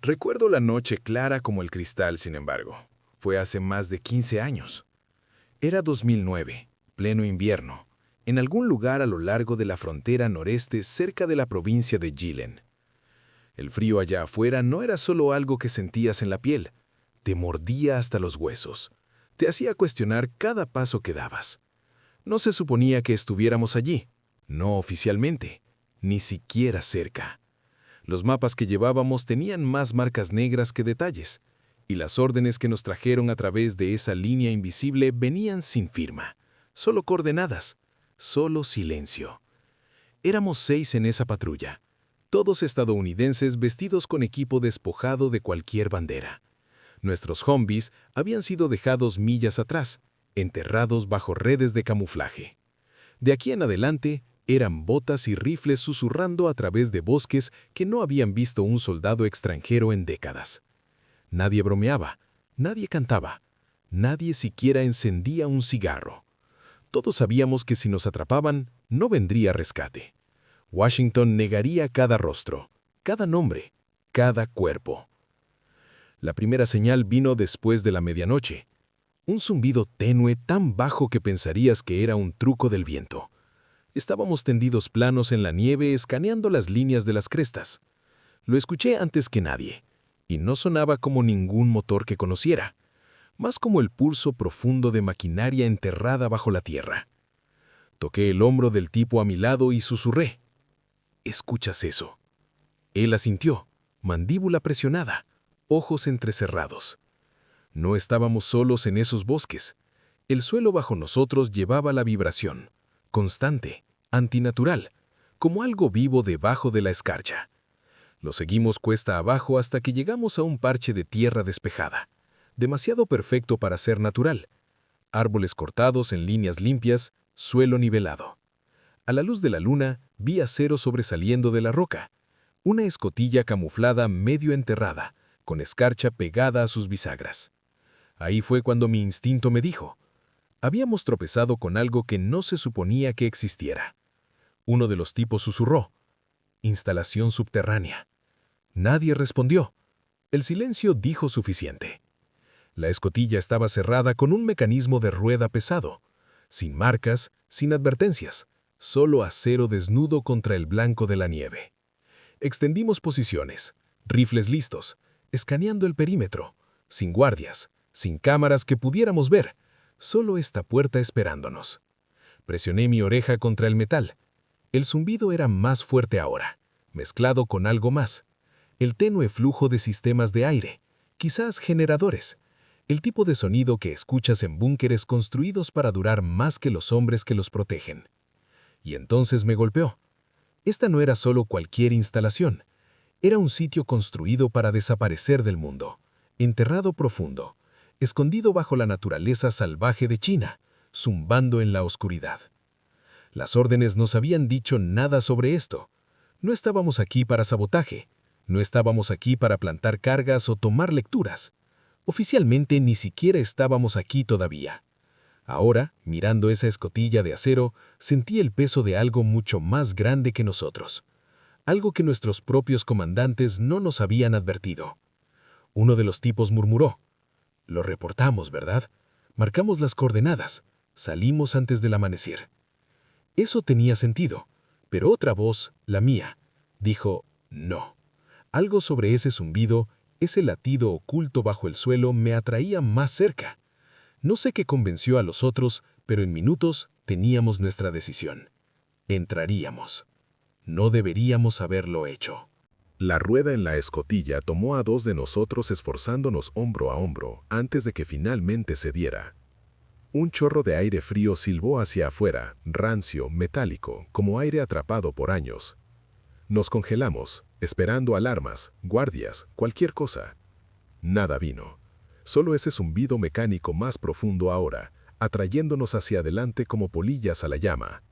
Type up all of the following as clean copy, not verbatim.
Recuerdo la noche clara como el cristal, sin embargo. Fue hace más de 15 años. Era 2009, pleno invierno, en algún lugar a lo largo de la frontera noreste cerca de la provincia de Jilin. El frío allá afuera no era solo algo que sentías en la piel, te mordía hasta los huesos, te hacía cuestionar cada paso que dabas. No se suponía que estuviéramos allí, no oficialmente, ni siquiera cerca. Los mapas que llevábamos tenían más marcas negras que detalles, y las órdenes que nos trajeron a través de esa línea invisible venían sin firma, solo coordenadas, solo silencio. Éramos 6 en esa patrulla, todos estadounidenses vestidos con equipo despojado de cualquier bandera. Nuestros Humvees habían sido dejados millas atrás, enterrados bajo redes de camuflaje. De aquí en adelante, eran botas y rifles susurrando a través de bosques que no habían visto un soldado extranjero en décadas. Nadie bromeaba, nadie cantaba, nadie siquiera encendía un cigarro. Todos sabíamos que si nos atrapaban, no vendría rescate. Washington negaría cada rostro, cada nombre, cada cuerpo. La primera señal vino después de la medianoche. Un zumbido tenue tan bajo que pensarías que era un truco del viento. Estábamos tendidos planos en la nieve escaneando las líneas de las crestas. Lo escuché antes que nadie, y no sonaba como ningún motor que conociera, más como el pulso profundo de maquinaria enterrada bajo la tierra. Toqué el hombro del tipo a mi lado y susurré. ¿Escuchas eso? Él asintió, mandíbula presionada, ojos entrecerrados. No estábamos solos en esos bosques. El suelo bajo nosotros llevaba la vibración, constante, antinatural, como algo vivo debajo de la escarcha. Lo seguimos cuesta abajo hasta que llegamos a un parche de tierra despejada, demasiado perfecto para ser natural. Árboles cortados en líneas limpias, suelo nivelado. A la luz de la luna, vi acero sobresaliendo de la roca, una escotilla camuflada medio enterrada, con escarcha pegada a sus bisagras. Ahí fue cuando mi instinto me dijo, habíamos tropezado con algo que no se suponía que existiera. Uno de los tipos susurró, instalación subterránea. Nadie respondió. El silencio dijo suficiente. La escotilla estaba cerrada con un mecanismo de rueda pesado, sin marcas, sin advertencias, solo acero desnudo contra el blanco de la nieve. Extendimos posiciones, rifles listos, escaneando el perímetro, sin guardias, sin cámaras que pudiéramos ver, solo esta puerta esperándonos. Presioné mi oreja contra el metal. El zumbido era más fuerte ahora, mezclado con algo más. El tenue flujo de sistemas de aire, quizás generadores, el tipo de sonido que escuchas en búnkeres construidos para durar más que los hombres que los protegen. Y entonces me golpeó. Esta no era solo cualquier instalación, era un sitio construido para desaparecer del mundo, enterrado profundo, escondido bajo la naturaleza salvaje de China, zumbando en la oscuridad. Las órdenes nos habían dicho nada sobre esto. No estábamos aquí para sabotaje, no estábamos aquí para plantar cargas o tomar lecturas. Oficialmente ni siquiera estábamos aquí todavía. Ahora, mirando esa escotilla de acero, sentí el peso de algo mucho más grande que nosotros. Algo que nuestros propios comandantes no nos habían advertido. Uno de los tipos murmuró. Lo reportamos, ¿verdad? Marcamos las coordenadas. Salimos antes del amanecer. Eso tenía sentido, pero otra voz, la mía, dijo, no. Algo sobre ese zumbido, ese latido oculto bajo el suelo me atraía más cerca. No sé qué convenció a los otros, pero en minutos teníamos nuestra decisión. Entraríamos. No deberíamos haberlo hecho. La rueda en la escotilla tomó a 2 de nosotros esforzándonos hombro a hombro antes de que finalmente cediera. Un chorro de aire frío silbó hacia afuera, rancio, metálico, como aire atrapado por años. Nos congelamos, esperando alarmas, guardias, cualquier cosa. Nada vino. Solo ese zumbido mecánico más profundo ahora, atrayéndonos hacia adelante como polillas a la llama.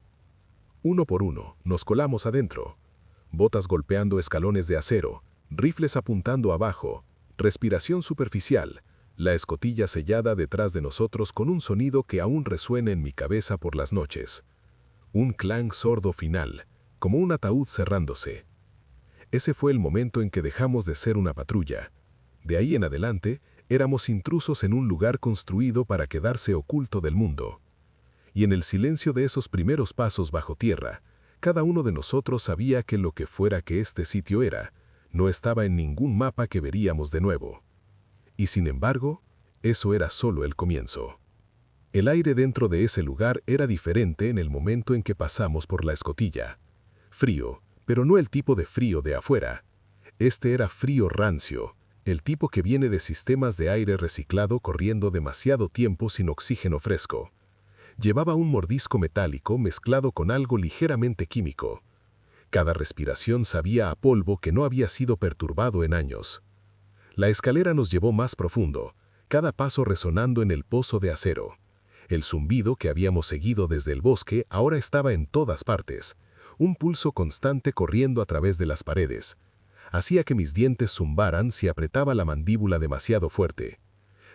Uno por uno, nos colamos adentro. Botas golpeando escalones de acero, rifles apuntando abajo, respiración superficial, la escotilla sellada detrás de nosotros con un sonido que aún resuena en mi cabeza por las noches. Un clang sordo final, como un ataúd cerrándose. Ese fue el momento en que dejamos de ser una patrulla. De ahí en adelante, éramos intrusos en un lugar construido para quedarse oculto del mundo. Y en el silencio de esos primeros pasos bajo tierra, cada uno de nosotros sabía que lo que fuera que este sitio era, no estaba en ningún mapa que veríamos de nuevo. Y sin embargo, eso era solo el comienzo. El aire dentro de ese lugar era diferente en el momento en que pasamos por la escotilla. Frío, pero no el tipo de frío de afuera. Este era frío rancio, el tipo que viene de sistemas de aire reciclado corriendo demasiado tiempo sin oxígeno fresco. Llevaba un mordisco metálico mezclado con algo ligeramente químico. Cada respiración sabía a polvo que no había sido perturbado en años. La escalera nos llevó más profundo, cada paso resonando en el pozo de acero. El zumbido que habíamos seguido desde el bosque ahora estaba en todas partes, un pulso constante corriendo a través de las paredes. Hacía que mis dientes zumbaran si apretaba la mandíbula demasiado fuerte.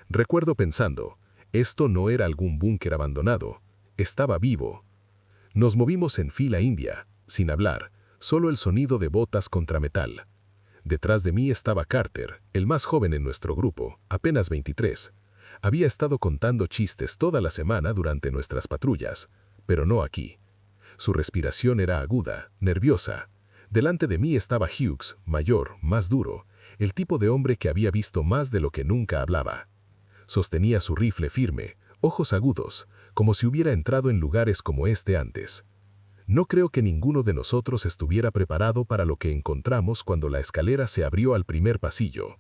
Recuerdo pensando, esto no era algún búnker abandonado, estaba vivo. Nos movimos en fila india, sin hablar, solo el sonido de botas contra metal. Detrás de mí estaba Carter, el más joven en nuestro grupo, apenas 23. Había estado contando chistes toda la semana durante nuestras patrullas, pero no aquí. Su respiración era aguda, nerviosa. Delante de mí estaba Hughes, mayor, más duro, el tipo de hombre que había visto más de lo que nunca hablaba. Sostenía su rifle firme, ojos agudos, como si hubiera entrado en lugares como este antes. No creo que ninguno de nosotros estuviera preparado para lo que encontramos cuando la escalera se abrió al primer pasillo.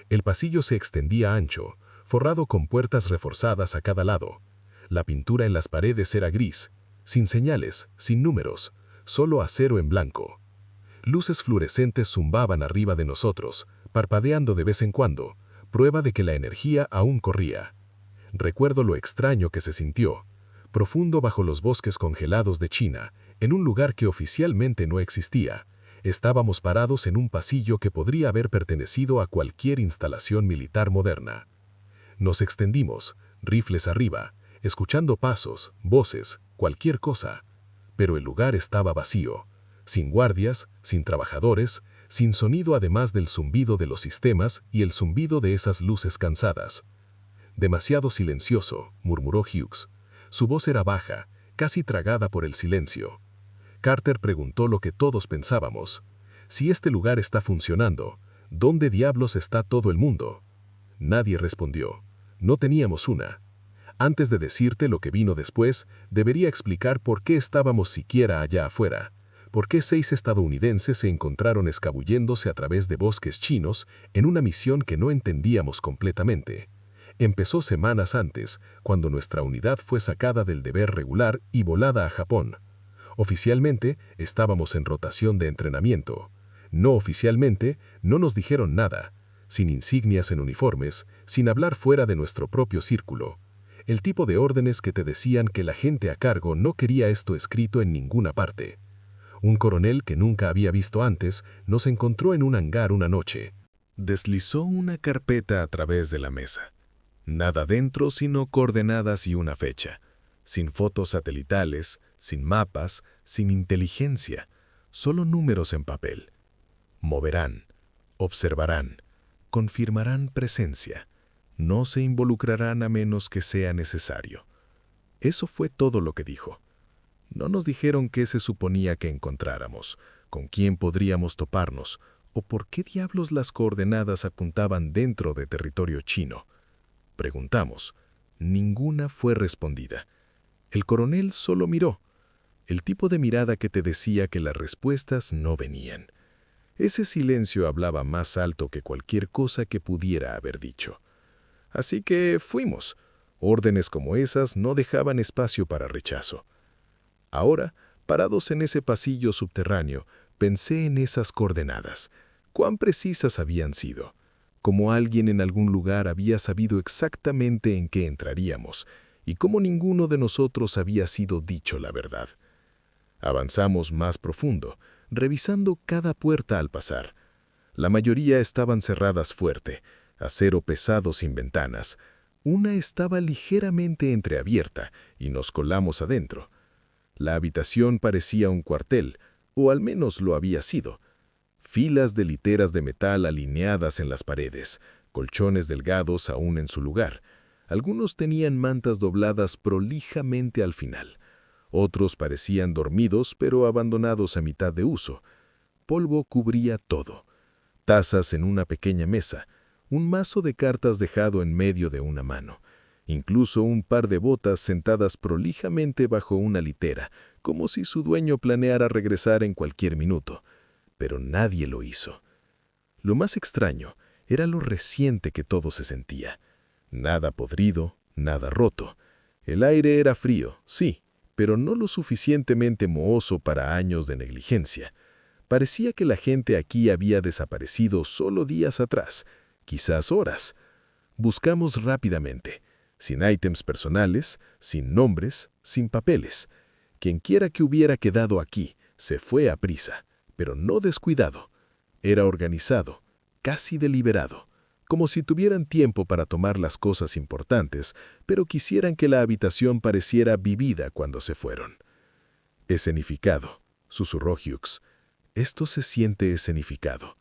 El pasillo se extendía ancho, forrado con puertas reforzadas a cada lado. La pintura en las paredes era gris, sin señales, sin números, solo acero en blanco. Luces fluorescentes zumbaban arriba de nosotros, parpadeando de vez en cuando, prueba de que la energía aún corría. Recuerdo lo extraño que se sintió, profundo bajo los bosques congelados de China, en un lugar que oficialmente no existía. Estábamos parados en un pasillo que podría haber pertenecido a cualquier instalación militar moderna. Nos extendimos, rifles arriba, escuchando pasos, voces, cualquier cosa. Pero el lugar estaba vacío, sin guardias, sin trabajadores, sin sonido además del zumbido de los sistemas y el zumbido de esas luces cansadas. Demasiado silencioso, murmuró Hughes. Su voz era baja, casi tragada por el silencio. Carter preguntó lo que todos pensábamos. Si este lugar está funcionando, ¿dónde diablos está todo el mundo? Nadie respondió. No teníamos una. Antes de decirte lo que vino después, debería explicar por qué estábamos siquiera allá afuera. ¿Por qué 6 estadounidenses se encontraron escabulléndose a través de bosques chinos en una misión que no entendíamos completamente? Empezó semanas antes, cuando nuestra unidad fue sacada del deber regular y volada a Japón. Oficialmente, estábamos en rotación de entrenamiento. No oficialmente, no nos dijeron nada, sin insignias en uniformes, sin hablar fuera de nuestro propio círculo. El tipo de órdenes que te decían que la gente a cargo no quería esto escrito en ninguna parte. Un coronel que nunca había visto antes nos encontró en un hangar una noche. Deslizó una carpeta a través de la mesa. Nada dentro sino coordenadas y una fecha. Sin fotos satelitales, sin mapas, sin inteligencia. Solo números en papel. Moverán, observarán, confirmarán presencia. No se involucrarán a menos que sea necesario. Eso fue todo lo que dijo. No nos dijeron qué se suponía que encontráramos, con quién podríamos toparnos, o por qué diablos las coordenadas apuntaban dentro de territorio chino. Preguntamos. Ninguna fue respondida. El coronel solo miró. El tipo de mirada que te decía que las respuestas no venían. Ese silencio hablaba más alto que cualquier cosa que pudiera haber dicho. Así que fuimos. Órdenes como esas no dejaban espacio para rechazo. Ahora, parados en ese pasillo subterráneo, pensé en esas coordenadas. ¿Cuán precisas habían sido? Como alguien en algún lugar había sabido exactamente en qué entraríamos, y cómo ninguno de nosotros había sido dicho la verdad. Avanzamos más profundo, revisando cada puerta al pasar. La mayoría estaban cerradas fuerte, acero pesado sin ventanas. Una estaba ligeramente entreabierta y nos colamos adentro. La habitación parecía un cuartel, o al menos lo había sido. filas de literas de metal alineadas en las paredes, colchones delgados aún en su lugar. Algunos tenían mantas dobladas prolijamente al final. Otros parecían dormidos pero abandonados a mitad de uso. Polvo cubría todo. Tazas en una pequeña mesa, un mazo de cartas dejado en medio de una mano, incluso un par de botas sentadas prolijamente bajo una litera, como si su dueño planeara regresar en cualquier minuto. Pero nadie lo hizo. Lo más extraño era lo reciente que todo se sentía. Nada podrido, nada roto. El aire era frío, sí, pero no lo suficientemente mohoso para años de negligencia. Parecía que la gente aquí había desaparecido solo días atrás, quizás horas. Buscamos rápidamente, sin ítems personales, sin nombres, sin papeles. Quienquiera que hubiera quedado aquí se fue a prisa, pero no descuidado. Era organizado, casi deliberado, como si tuvieran tiempo para tomar las cosas importantes, pero quisieran que la habitación pareciera vivida cuando se fueron. «Escenificado», susurró Hughes. «Esto se siente escenificado».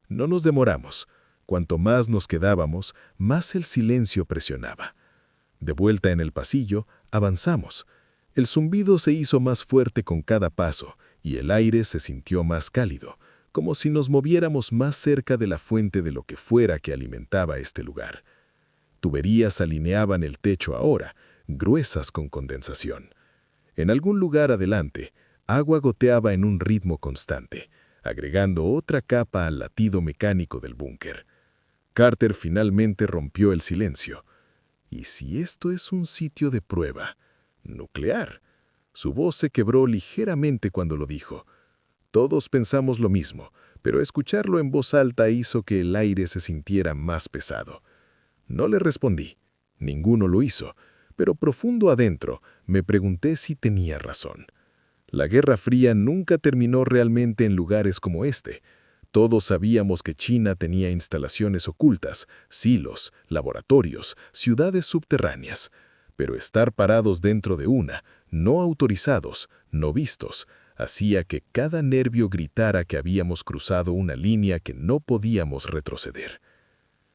No nos demoramos. Cuanto más nos quedábamos, más el silencio presionaba. De vuelta en el pasillo, avanzamos. El zumbido se hizo más fuerte con cada paso y el aire se sintió más cálido, como si nos moviéramos más cerca de la fuente de lo que fuera que alimentaba este lugar. Tuberías alineaban el techo ahora, gruesas con condensación. En algún lugar adelante, agua goteaba en un ritmo constante, agregando otra capa al latido mecánico del búnker. Carter finalmente rompió el silencio. ¿Y si esto es un sitio de prueba? Nuclear. Su voz se quebró ligeramente cuando lo dijo. Todos pensamos lo mismo, pero escucharlo en voz alta hizo que el aire se sintiera más pesado. No le respondí. Ninguno lo hizo, pero profundo adentro me pregunté si tenía razón. La Guerra Fría nunca terminó realmente en lugares como este. Todos sabíamos que China tenía instalaciones ocultas, silos, laboratorios, ciudades subterráneas. Pero estar parados dentro de una, no autorizados, no vistos, hacía que cada nervio gritara que habíamos cruzado una línea que no podíamos retroceder.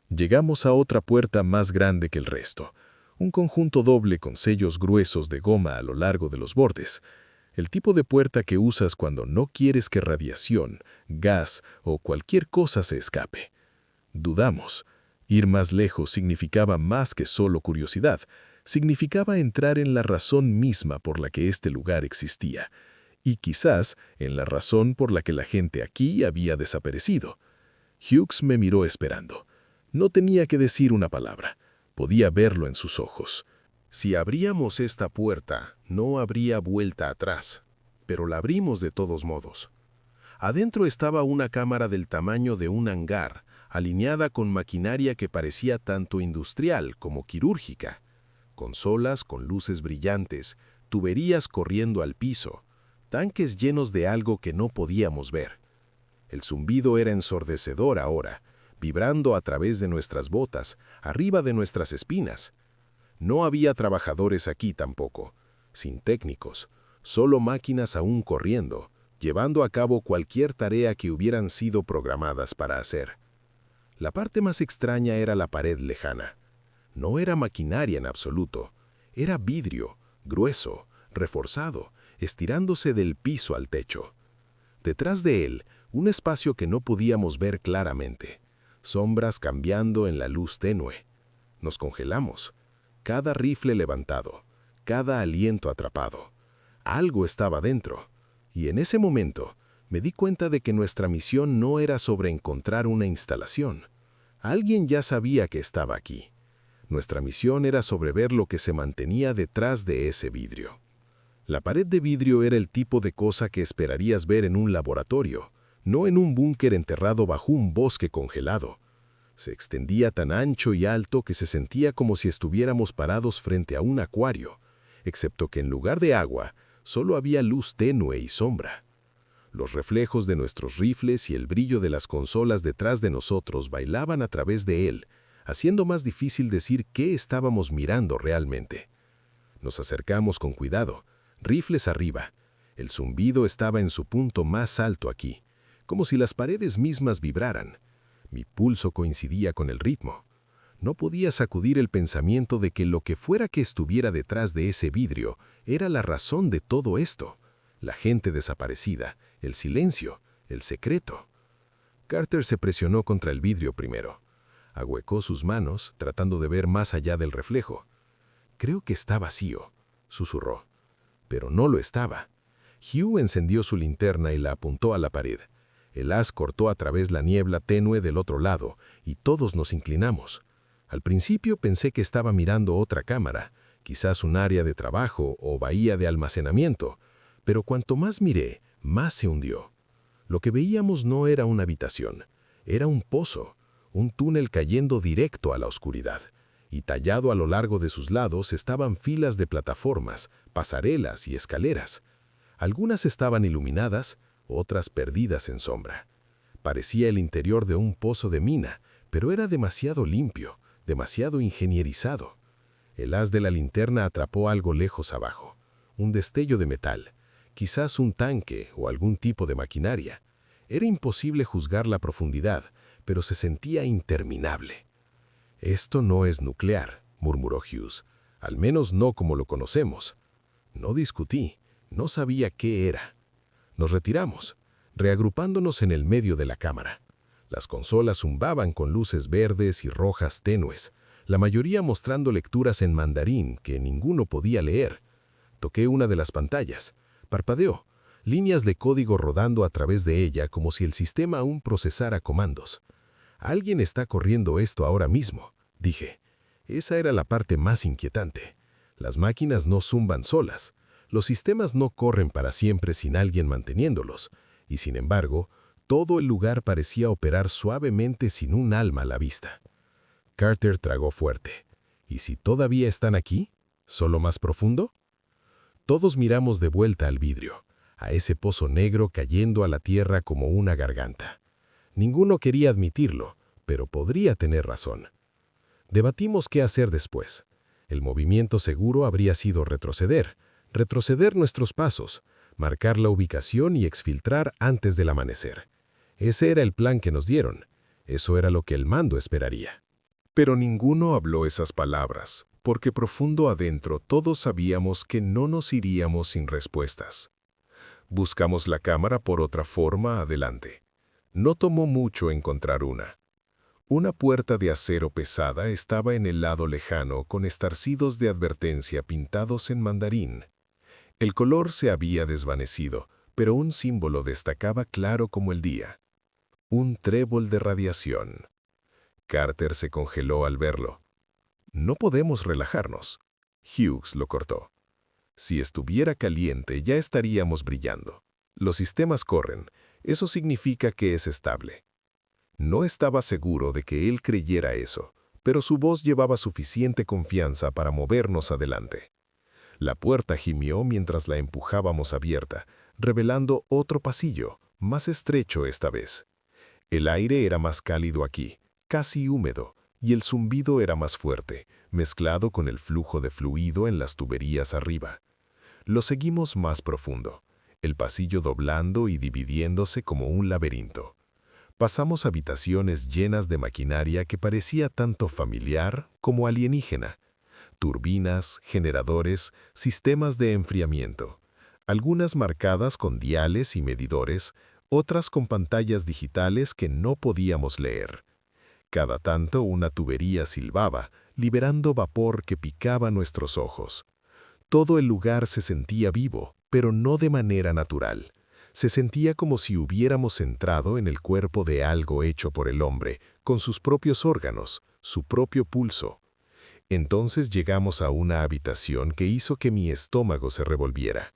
Llegamos a otra puerta más grande que el resto, un conjunto doble con sellos gruesos de goma a lo largo de los bordes. El tipo de puerta que usas cuando no quieres que radiación, gas o cualquier cosa se escape. Dudamos. Ir más lejos significaba más que solo curiosidad. Significaba entrar en la razón misma por la que este lugar existía, y quizás en la razón por la que la gente aquí había desaparecido. Hughes me miró esperando. No tenía que decir una palabra. Podía verlo en sus ojos. Si abríamos esta puerta, no habría vuelta atrás, pero la abrimos de todos modos. Adentro estaba una cámara del tamaño de un hangar, alineada con maquinaria que parecía tanto industrial como quirúrgica. Consolas con luces brillantes, tuberías corriendo al piso, tanques llenos de algo que no podíamos ver. El zumbido era ensordecedor ahora, vibrando a través de nuestras botas, arriba de nuestras espinas. No había trabajadores aquí tampoco, sin técnicos, solo máquinas aún corriendo, llevando a cabo cualquier tarea que hubieran sido programadas para hacer. La parte más extraña era la pared lejana. No era maquinaria en absoluto, era vidrio, grueso, reforzado, estirándose del piso al techo. Detrás de él, un espacio que no podíamos ver claramente, sombras cambiando en la luz tenue. Nos congelamos. Cada rifle levantado, cada aliento atrapado. Algo estaba dentro, y en ese momento me di cuenta de que nuestra misión no era sobre encontrar una instalación. Alguien ya sabía que estaba aquí. Nuestra misión era sobre ver lo que se mantenía detrás de ese vidrio. La pared de vidrio era el tipo de cosa que esperarías ver en un laboratorio, no en un búnker enterrado bajo un bosque congelado. Se extendía tan ancho y alto que se sentía como si estuviéramos parados frente a un acuario, excepto que en lugar de agua, solo había luz tenue y sombra. Los reflejos de nuestros rifles y el brillo de las consolas detrás de nosotros bailaban a través de él, haciendo más difícil decir qué estábamos mirando realmente. Nos acercamos con cuidado, rifles arriba. El zumbido estaba en su punto más alto aquí. como si las paredes mismas vibraran. Mi pulso coincidía con el ritmo. No podía sacudir el pensamiento de que lo que fuera que estuviera detrás de ese vidrio era la razón de todo esto. La gente desaparecida, el silencio, el secreto. Carter se presionó contra el vidrio primero. Ahuecó sus manos, tratando de ver más allá del reflejo. «Creo que está vacío», susurró. Pero no lo estaba. Hugh encendió su linterna y la apuntó a la pared. El haz cortó a través la niebla tenue del otro lado, y todos nos inclinamos. Al principio pensé que estaba mirando otra cámara, quizás un área de trabajo o bahía de almacenamiento, pero cuanto más miré, más se hundió. Lo que veíamos no era una habitación, era un pozo, un túnel cayendo directo a la oscuridad, y tallado a lo largo de sus lados estaban filas de plataformas, pasarelas y escaleras. Algunas estaban iluminadas, otras perdidas en sombra. Parecía el interior de un pozo de mina, pero era demasiado limpio, demasiado ingenierizado. El haz de la linterna atrapó algo lejos abajo, un destello de metal, quizás un tanque o algún tipo de maquinaria. Era imposible juzgar la profundidad, pero se sentía interminable. «Esto no es nuclear», murmuró Hughes, «al menos no como lo conocemos». No discutí, no sabía qué era. Nos retiramos, reagrupándonos en el medio de la cámara. Las consolas zumbaban con luces verdes y rojas tenues, la mayoría mostrando lecturas en mandarín que ninguno podía leer. Toqué una de las pantallas. Parpadeó, líneas de código rodando a través de ella como si el sistema aún procesara comandos. «Alguien está corriendo esto ahora mismo», dije. Esa era la parte más inquietante. Las máquinas no zumban solas. Los sistemas no corren para siempre sin alguien manteniéndolos. Y sin embargo, todo el lugar parecía operar suavemente sin un alma a la vista. Carter tragó fuerte. ¿Y si todavía están aquí? ¿Solo más profundo? Todos miramos de vuelta al vidrio, a ese pozo negro cayendo a la tierra como una garganta. Ninguno quería admitirlo, pero podría tener razón. Debatimos qué hacer después. El movimiento seguro habría sido retroceder nuestros pasos, marcar la ubicación y exfiltrar antes del amanecer. Ese era el plan que nos dieron. Eso era lo que el mando esperaría. Pero ninguno habló esas palabras, porque profundo adentro todos sabíamos que no nos iríamos sin respuestas. Buscamos la cámara por otra forma adelante. No tomó mucho encontrar una. Una puerta de acero pesada estaba en el lado lejano con estarcidos de advertencia pintados en mandarín. El color se había desvanecido, pero un símbolo destacaba claro como el día. Un trébol de radiación. Carter se congeló al verlo. «No podemos relajarnos». Hughes lo cortó. «Si estuviera caliente ya estaríamos brillando. Los sistemas corren. Eso significa que es estable». No estaba seguro de que él creyera eso, pero su voz llevaba suficiente confianza para movernos adelante. La puerta gimió mientras la empujábamos abierta, revelando otro pasillo, más estrecho esta vez. El aire era más cálido aquí, casi húmedo, y el zumbido era más fuerte, mezclado con el flujo de fluido en las tuberías arriba. Lo seguimos más profundo, el pasillo doblando y dividiéndose como un laberinto. Pasamos habitaciones llenas de maquinaria que parecía tanto familiar como alienígena. Turbinas, generadores, sistemas de enfriamiento. Algunas marcadas con diales y medidores, otras con pantallas digitales que no podíamos leer. Cada tanto una tubería silbaba, liberando vapor que picaba nuestros ojos. Todo el lugar se sentía vivo, pero no de manera natural. Se sentía como si hubiéramos entrado en el cuerpo de algo hecho por el hombre, con sus propios órganos, su propio pulso. Entonces llegamos a una habitación que hizo que mi estómago se revolviera.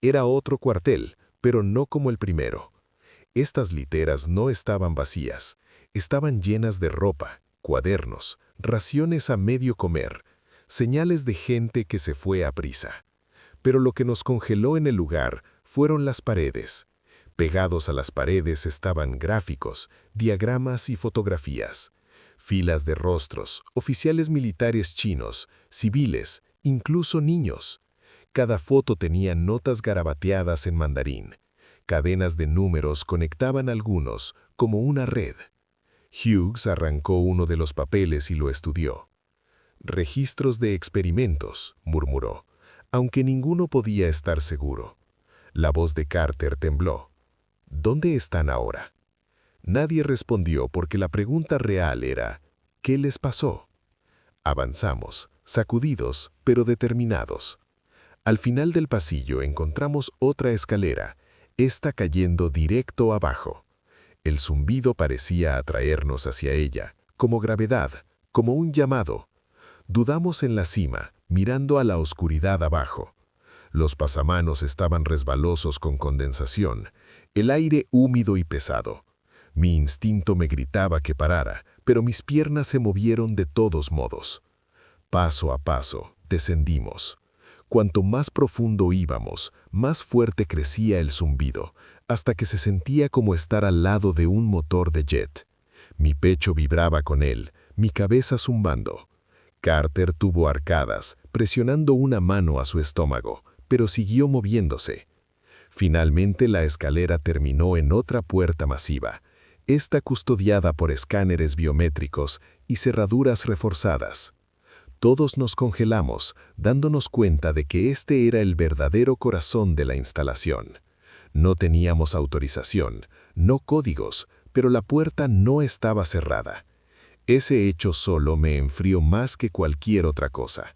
Era otro cuartel, pero no como el primero. Estas literas no estaban vacías, estaban llenas de ropa, cuadernos, raciones a medio comer, señales de gente que se fue a prisa. Pero lo que nos congeló en el lugar fueron las paredes. Pegados a las paredes estaban gráficos, diagramas y fotografías. Filas de rostros, oficiales militares chinos, civiles, incluso niños. Cada foto tenía notas garabateadas en mandarín. Cadenas de números conectaban algunos, como una red. Hughes arrancó uno de los papeles y lo estudió. «Registros de experimentos», murmuró, aunque ninguno podía estar seguro. La voz de Carter tembló. «¿Dónde están ahora?» Nadie respondió porque la pregunta real era, ¿qué les pasó? Avanzamos, sacudidos, pero determinados. Al final del pasillo encontramos otra escalera, esta cayendo directo abajo. El zumbido parecía atraernos hacia ella, como gravedad, como un llamado. Dudamos en la cima, mirando a la oscuridad abajo. Los pasamanos estaban resbalosos con condensación, el aire húmedo y pesado. Mi instinto me gritaba que parara, pero mis piernas se movieron de todos modos. Paso a paso, descendimos. Cuanto más profundo íbamos, más fuerte crecía el zumbido, hasta que se sentía como estar al lado de un motor de jet. Mi pecho vibraba con él, mi cabeza zumbando. Carter tuvo arcadas, presionando una mano a su estómago, pero siguió moviéndose. Finalmente la escalera terminó en otra puerta masiva, esta custodiada por escáneres biométricos y cerraduras reforzadas. Todos nos congelamos, dándonos cuenta de que este era el verdadero corazón de la instalación. No teníamos autorización, no códigos, pero la puerta no estaba cerrada. Ese hecho solo me enfrió más que cualquier otra cosa.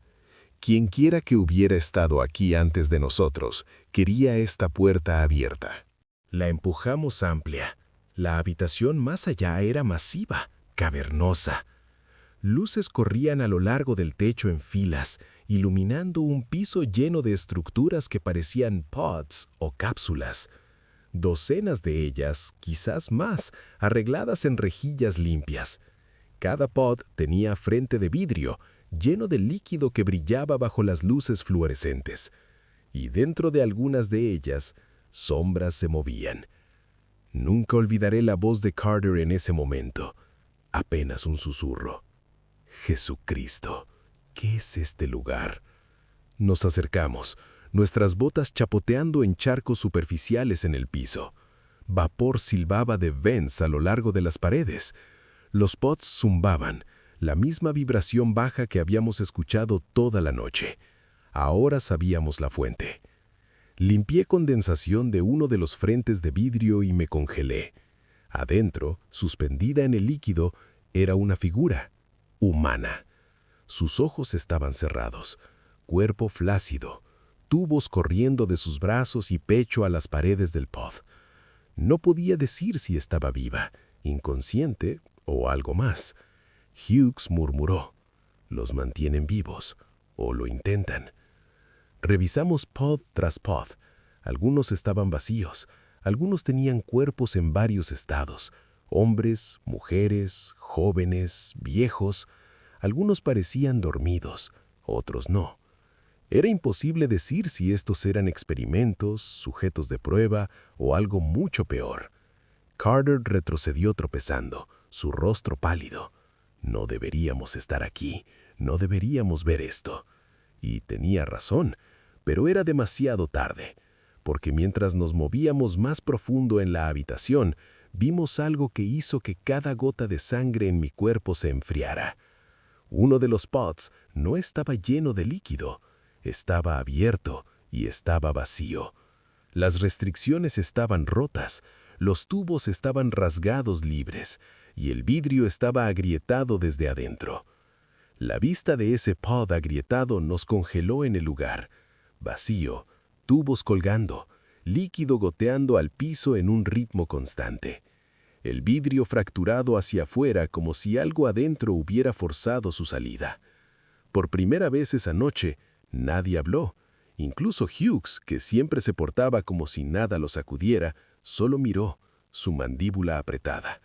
Quienquiera que hubiera estado aquí antes de nosotros, quería esta puerta abierta. La empujamos amplia. La habitación más allá era masiva, cavernosa. Luces corrían a lo largo del techo en filas, iluminando un piso lleno de estructuras que parecían pods o cápsulas. Docenas de ellas, quizás más, arregladas en rejillas limpias. Cada pod tenía frente de vidrio, lleno de líquido que brillaba bajo las luces fluorescentes. Y dentro de algunas de ellas, sombras se movían. Nunca olvidaré la voz de Carter en ese momento. Apenas un susurro. Jesucristo, ¿qué es este lugar? Nos acercamos, nuestras botas chapoteando en charcos superficiales en el piso. Vapor silbaba de vents a lo largo de las paredes. Los pods zumbaban, la misma vibración baja que habíamos escuchado toda la noche. Ahora sabíamos la fuente. Limpié condensación de uno de los frentes de vidrio y me congelé. Adentro, suspendida en el líquido, era una figura humana. Sus ojos estaban cerrados, cuerpo flácido, tubos corriendo de sus brazos y pecho a las paredes del pod. No podía decir si estaba viva, inconsciente o algo más. Hughes murmuró, «Los mantienen vivos, o lo intentan». Revisamos pod tras pod. Algunos estaban vacíos, algunos tenían cuerpos en varios estados, hombres, mujeres, jóvenes, viejos. Algunos parecían dormidos, otros no. Era imposible decir si estos eran experimentos, sujetos de prueba o algo mucho peor. Carter retrocedió tropezando, su rostro pálido. No deberíamos estar aquí, no deberíamos ver esto. Y tenía razón, pero era demasiado tarde, porque mientras nos movíamos más profundo en la habitación, vimos algo que hizo que cada gota de sangre en mi cuerpo se enfriara. Uno de los pods no estaba lleno de líquido, estaba abierto y estaba vacío. Las restricciones estaban rotas, los tubos estaban rasgados libres, y el vidrio estaba agrietado desde adentro. La vista de ese pod agrietado nos congeló en el lugar. Vacío, tubos colgando, líquido goteando al piso en un ritmo constante. El vidrio fracturado hacia afuera como si algo adentro hubiera forzado su salida. Por primera vez esa noche, nadie habló. Incluso Hughes, que siempre se portaba como si nada lo sacudiera, solo miró, su mandíbula apretada.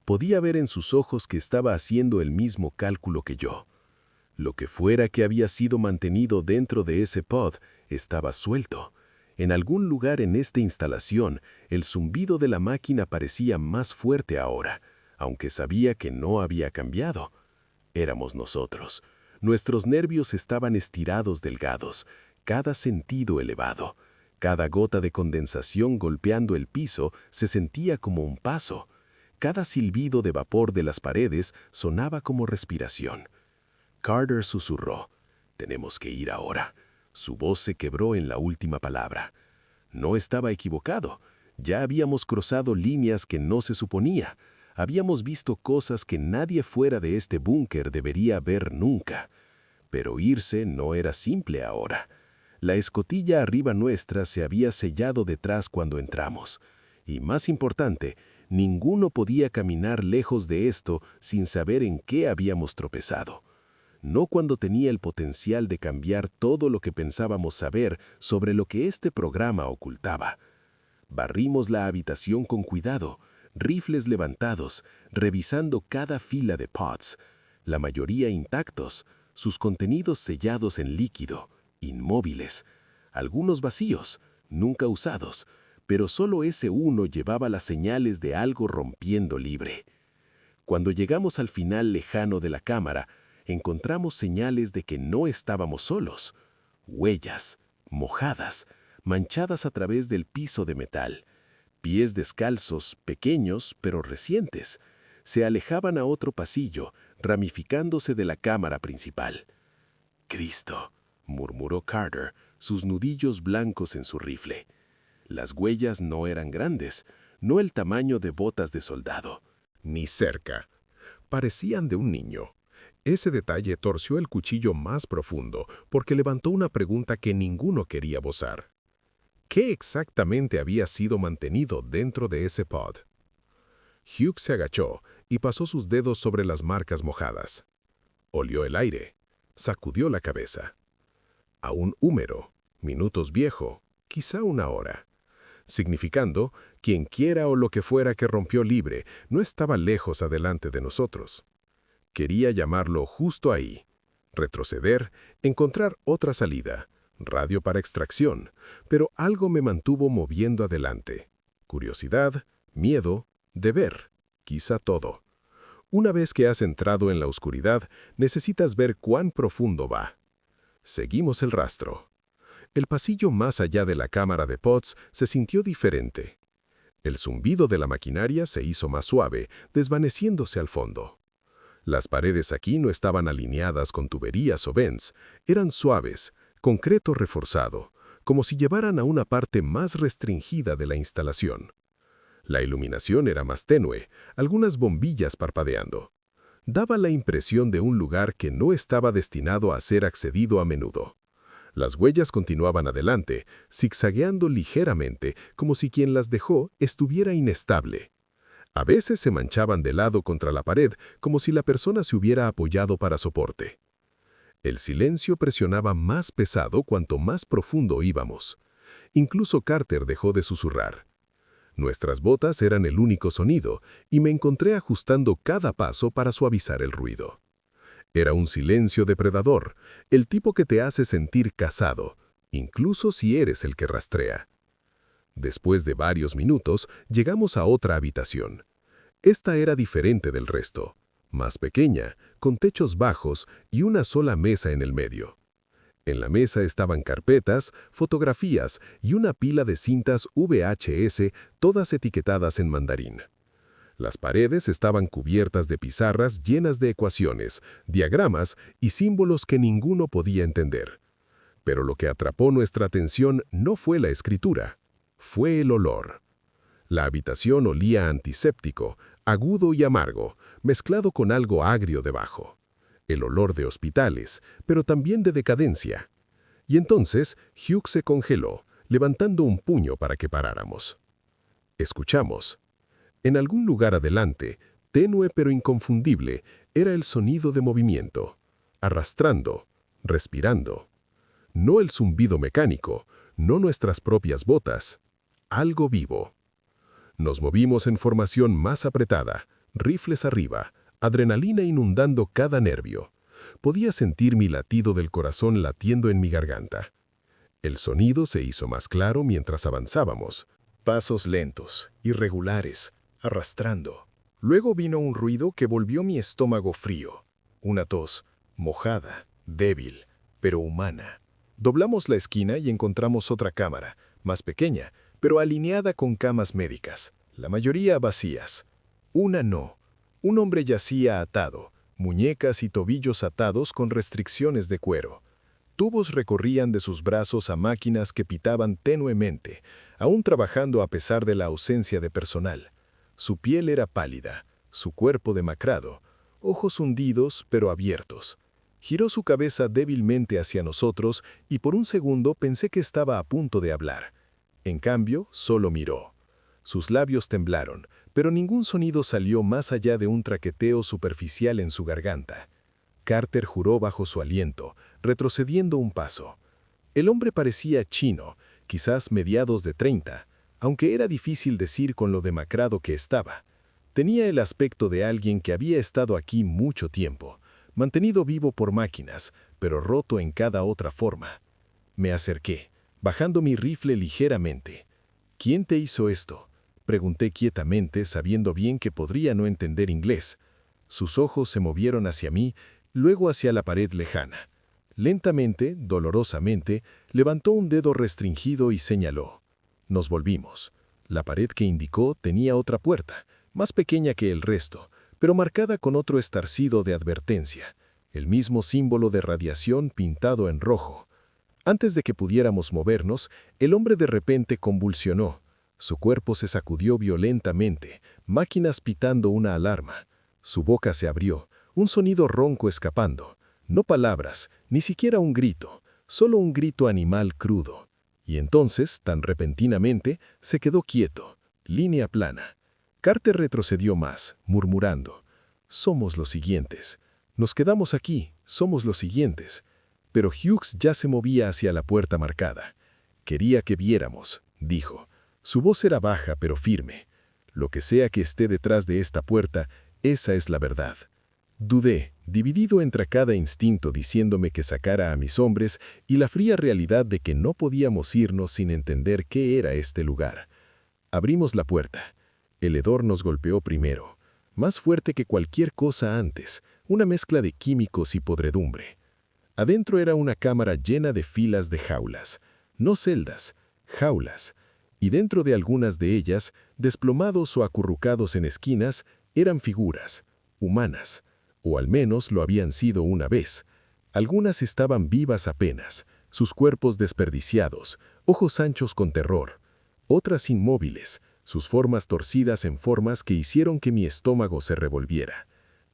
Podía ver en sus ojos que estaba haciendo el mismo cálculo que yo. Lo que fuera que había sido mantenido dentro de ese pod estaba suelto. En algún lugar en esta instalación, el zumbido de la máquina parecía más fuerte ahora, aunque sabía que no había cambiado. Éramos nosotros. Nuestros nervios estaban estirados delgados, cada sentido elevado. Cada gota de condensación golpeando el piso se sentía como un paso. Cada silbido de vapor de las paredes sonaba como respiración. Carter susurró: «Tenemos que ir ahora». Su voz se quebró en la última palabra. No estaba equivocado. Ya habíamos cruzado líneas que no se suponía. Habíamos visto cosas que nadie fuera de este búnker debería ver nunca. Pero irse no era simple ahora. La escotilla arriba nuestra se había sellado detrás cuando entramos. Y más importante, ninguno podía caminar lejos de esto sin saber en qué habíamos tropezado. No cuando tenía el potencial de cambiar todo lo que pensábamos saber sobre lo que este programa ocultaba. Barrimos la habitación con cuidado, rifles levantados, revisando cada fila de pods, la mayoría intactos, sus contenidos sellados en líquido, inmóviles, algunos vacíos, nunca usados, pero solo ese uno llevaba las señales de algo rompiendo libre. Cuando llegamos al final lejano de la cámara, encontramos señales de que no estábamos solos. Huellas, mojadas, manchadas a través del piso de metal. Pies descalzos, pequeños pero recientes, se alejaban a otro pasillo, ramificándose de la cámara principal. «Cristo», murmuró Carter, sus nudillos blancos en su rifle. Las huellas no eran grandes, no el tamaño de botas de soldado. Ni cerca. Parecían de un niño. Ese detalle torció el cuchillo más profundo porque levantó una pregunta que ninguno quería bozar. ¿Qué exactamente había sido mantenido dentro de ese pod? Hugh se agachó y pasó sus dedos sobre las marcas mojadas. Olió el aire, sacudió la cabeza. Aún húmedo, minutos viejo, quizá una hora. Significando, quienquiera o lo que fuera que rompió libre no estaba lejos adelante de nosotros. Quería llamarlo justo ahí. Retroceder, encontrar otra salida, radio para extracción, pero algo me mantuvo moviendo adelante. Curiosidad, miedo, deber, quizá todo. Una vez que has entrado en la oscuridad, necesitas ver cuán profundo va. Seguimos el rastro. El pasillo más allá de la cámara de pods se sintió diferente. El zumbido de la maquinaria se hizo más suave, desvaneciéndose al fondo. Las paredes aquí no estaban alineadas con tuberías o vents, eran suaves, concreto reforzado, como si llevaran a una parte más restringida de la instalación. La iluminación era más tenue, algunas bombillas parpadeando. Daba la impresión de un lugar que no estaba destinado a ser accedido a menudo. Las huellas continuaban adelante, zigzagueando ligeramente, como si quien las dejó estuviera inestable. A veces se manchaban de lado contra la pared, como si la persona se hubiera apoyado para soporte. El silencio presionaba más pesado cuanto más profundo íbamos. Incluso Carter dejó de susurrar. Nuestras botas eran el único sonido, y me encontré ajustando cada paso para suavizar el ruido. Era un silencio depredador, el tipo que te hace sentir cazado, incluso si eres el que rastrea. Después de varios minutos, llegamos a otra habitación. Esta era diferente del resto, más pequeña, con techos bajos y una sola mesa en el medio. En la mesa estaban carpetas, fotografías y una pila de cintas VHS, todas etiquetadas en mandarín. Las paredes estaban cubiertas de pizarras llenas de ecuaciones, diagramas y símbolos que ninguno podía entender. Pero lo que atrapó nuestra atención no fue la escritura, fue el olor. La habitación olía a antiséptico, agudo y amargo, mezclado con algo agrio debajo. El olor de hospitales, pero también de decadencia. Y entonces Hugh se congeló, levantando un puño para que paráramos. Escuchamos. En algún lugar adelante, tenue pero inconfundible, era el sonido de movimiento, arrastrando, respirando. No el zumbido mecánico, no nuestras propias botas, algo vivo. Nos movimos en formación más apretada, rifles arriba, adrenalina inundando cada nervio. Podía sentir mi latido del corazón latiendo en mi garganta. El sonido se hizo más claro mientras avanzábamos. Pasos lentos, irregulares, arrastrando. Luego vino un ruido que volvió mi estómago frío. Una tos, mojada, débil, pero humana. Doblamos la esquina y encontramos otra cámara, más pequeña, pero alineada con camas médicas, la mayoría vacías. Una no. Un hombre yacía atado, muñecas y tobillos atados con restricciones de cuero. Tubos recorrían de sus brazos a máquinas que pitaban tenuemente, aún trabajando a pesar de la ausencia de personal. Su piel era pálida, su cuerpo demacrado, ojos hundidos pero abiertos. Giró su cabeza débilmente hacia nosotros y por un segundo pensé que estaba a punto de hablar. En cambio, solo miró. Sus labios temblaron, pero ningún sonido salió más allá de un traqueteo superficial en su garganta. Carter juró bajo su aliento, retrocediendo un paso. El hombre parecía chino, quizás mediados de 30, aunque era difícil decir con lo demacrado que estaba. Tenía el aspecto de alguien que había estado aquí mucho tiempo, mantenido vivo por máquinas, pero roto en cada otra forma. Me acerqué, bajando mi rifle ligeramente. ¿Quién te hizo esto?, pregunté quietamente, sabiendo bien que podría no entender inglés. Sus ojos se movieron hacia mí, luego hacia la pared lejana. Lentamente, dolorosamente, levantó un dedo restringido y señaló. Nos volvimos. La pared que indicó tenía otra puerta, más pequeña que el resto, pero marcada con otro estarcido de advertencia, el mismo símbolo de radiación pintado en rojo. Antes de que pudiéramos movernos, el hombre de repente convulsionó. Su cuerpo se sacudió violentamente, máquinas pitando una alarma. Su boca se abrió, un sonido ronco escapando. No palabras, ni siquiera un grito, solo un grito animal crudo. Y entonces, tan repentinamente, se quedó quieto, línea plana. Carter retrocedió más, murmurando. Somos los siguientes. Nos quedamos aquí, somos los siguientes. Pero Hughes ya se movía hacia la puerta marcada. Quería que viéramos, dijo. Su voz era baja pero firme. Lo que sea que esté detrás de esta puerta, esa es la verdad. Dudé, dividido entre cada instinto diciéndome que sacara a mis hombres y la fría realidad de que no podíamos irnos sin entender qué era este lugar. Abrimos la puerta. El hedor nos golpeó primero, más fuerte que cualquier cosa antes, una mezcla de químicos y podredumbre. Adentro era una cámara llena de filas de jaulas, no celdas, jaulas, y dentro de algunas de ellas, desplomados o acurrucados en esquinas, eran figuras, humanas, o al menos lo habían sido una vez. Algunas estaban vivas apenas, sus cuerpos desperdiciados, ojos anchos con terror, otras inmóviles, sus formas torcidas en formas que hicieron que mi estómago se revolviera.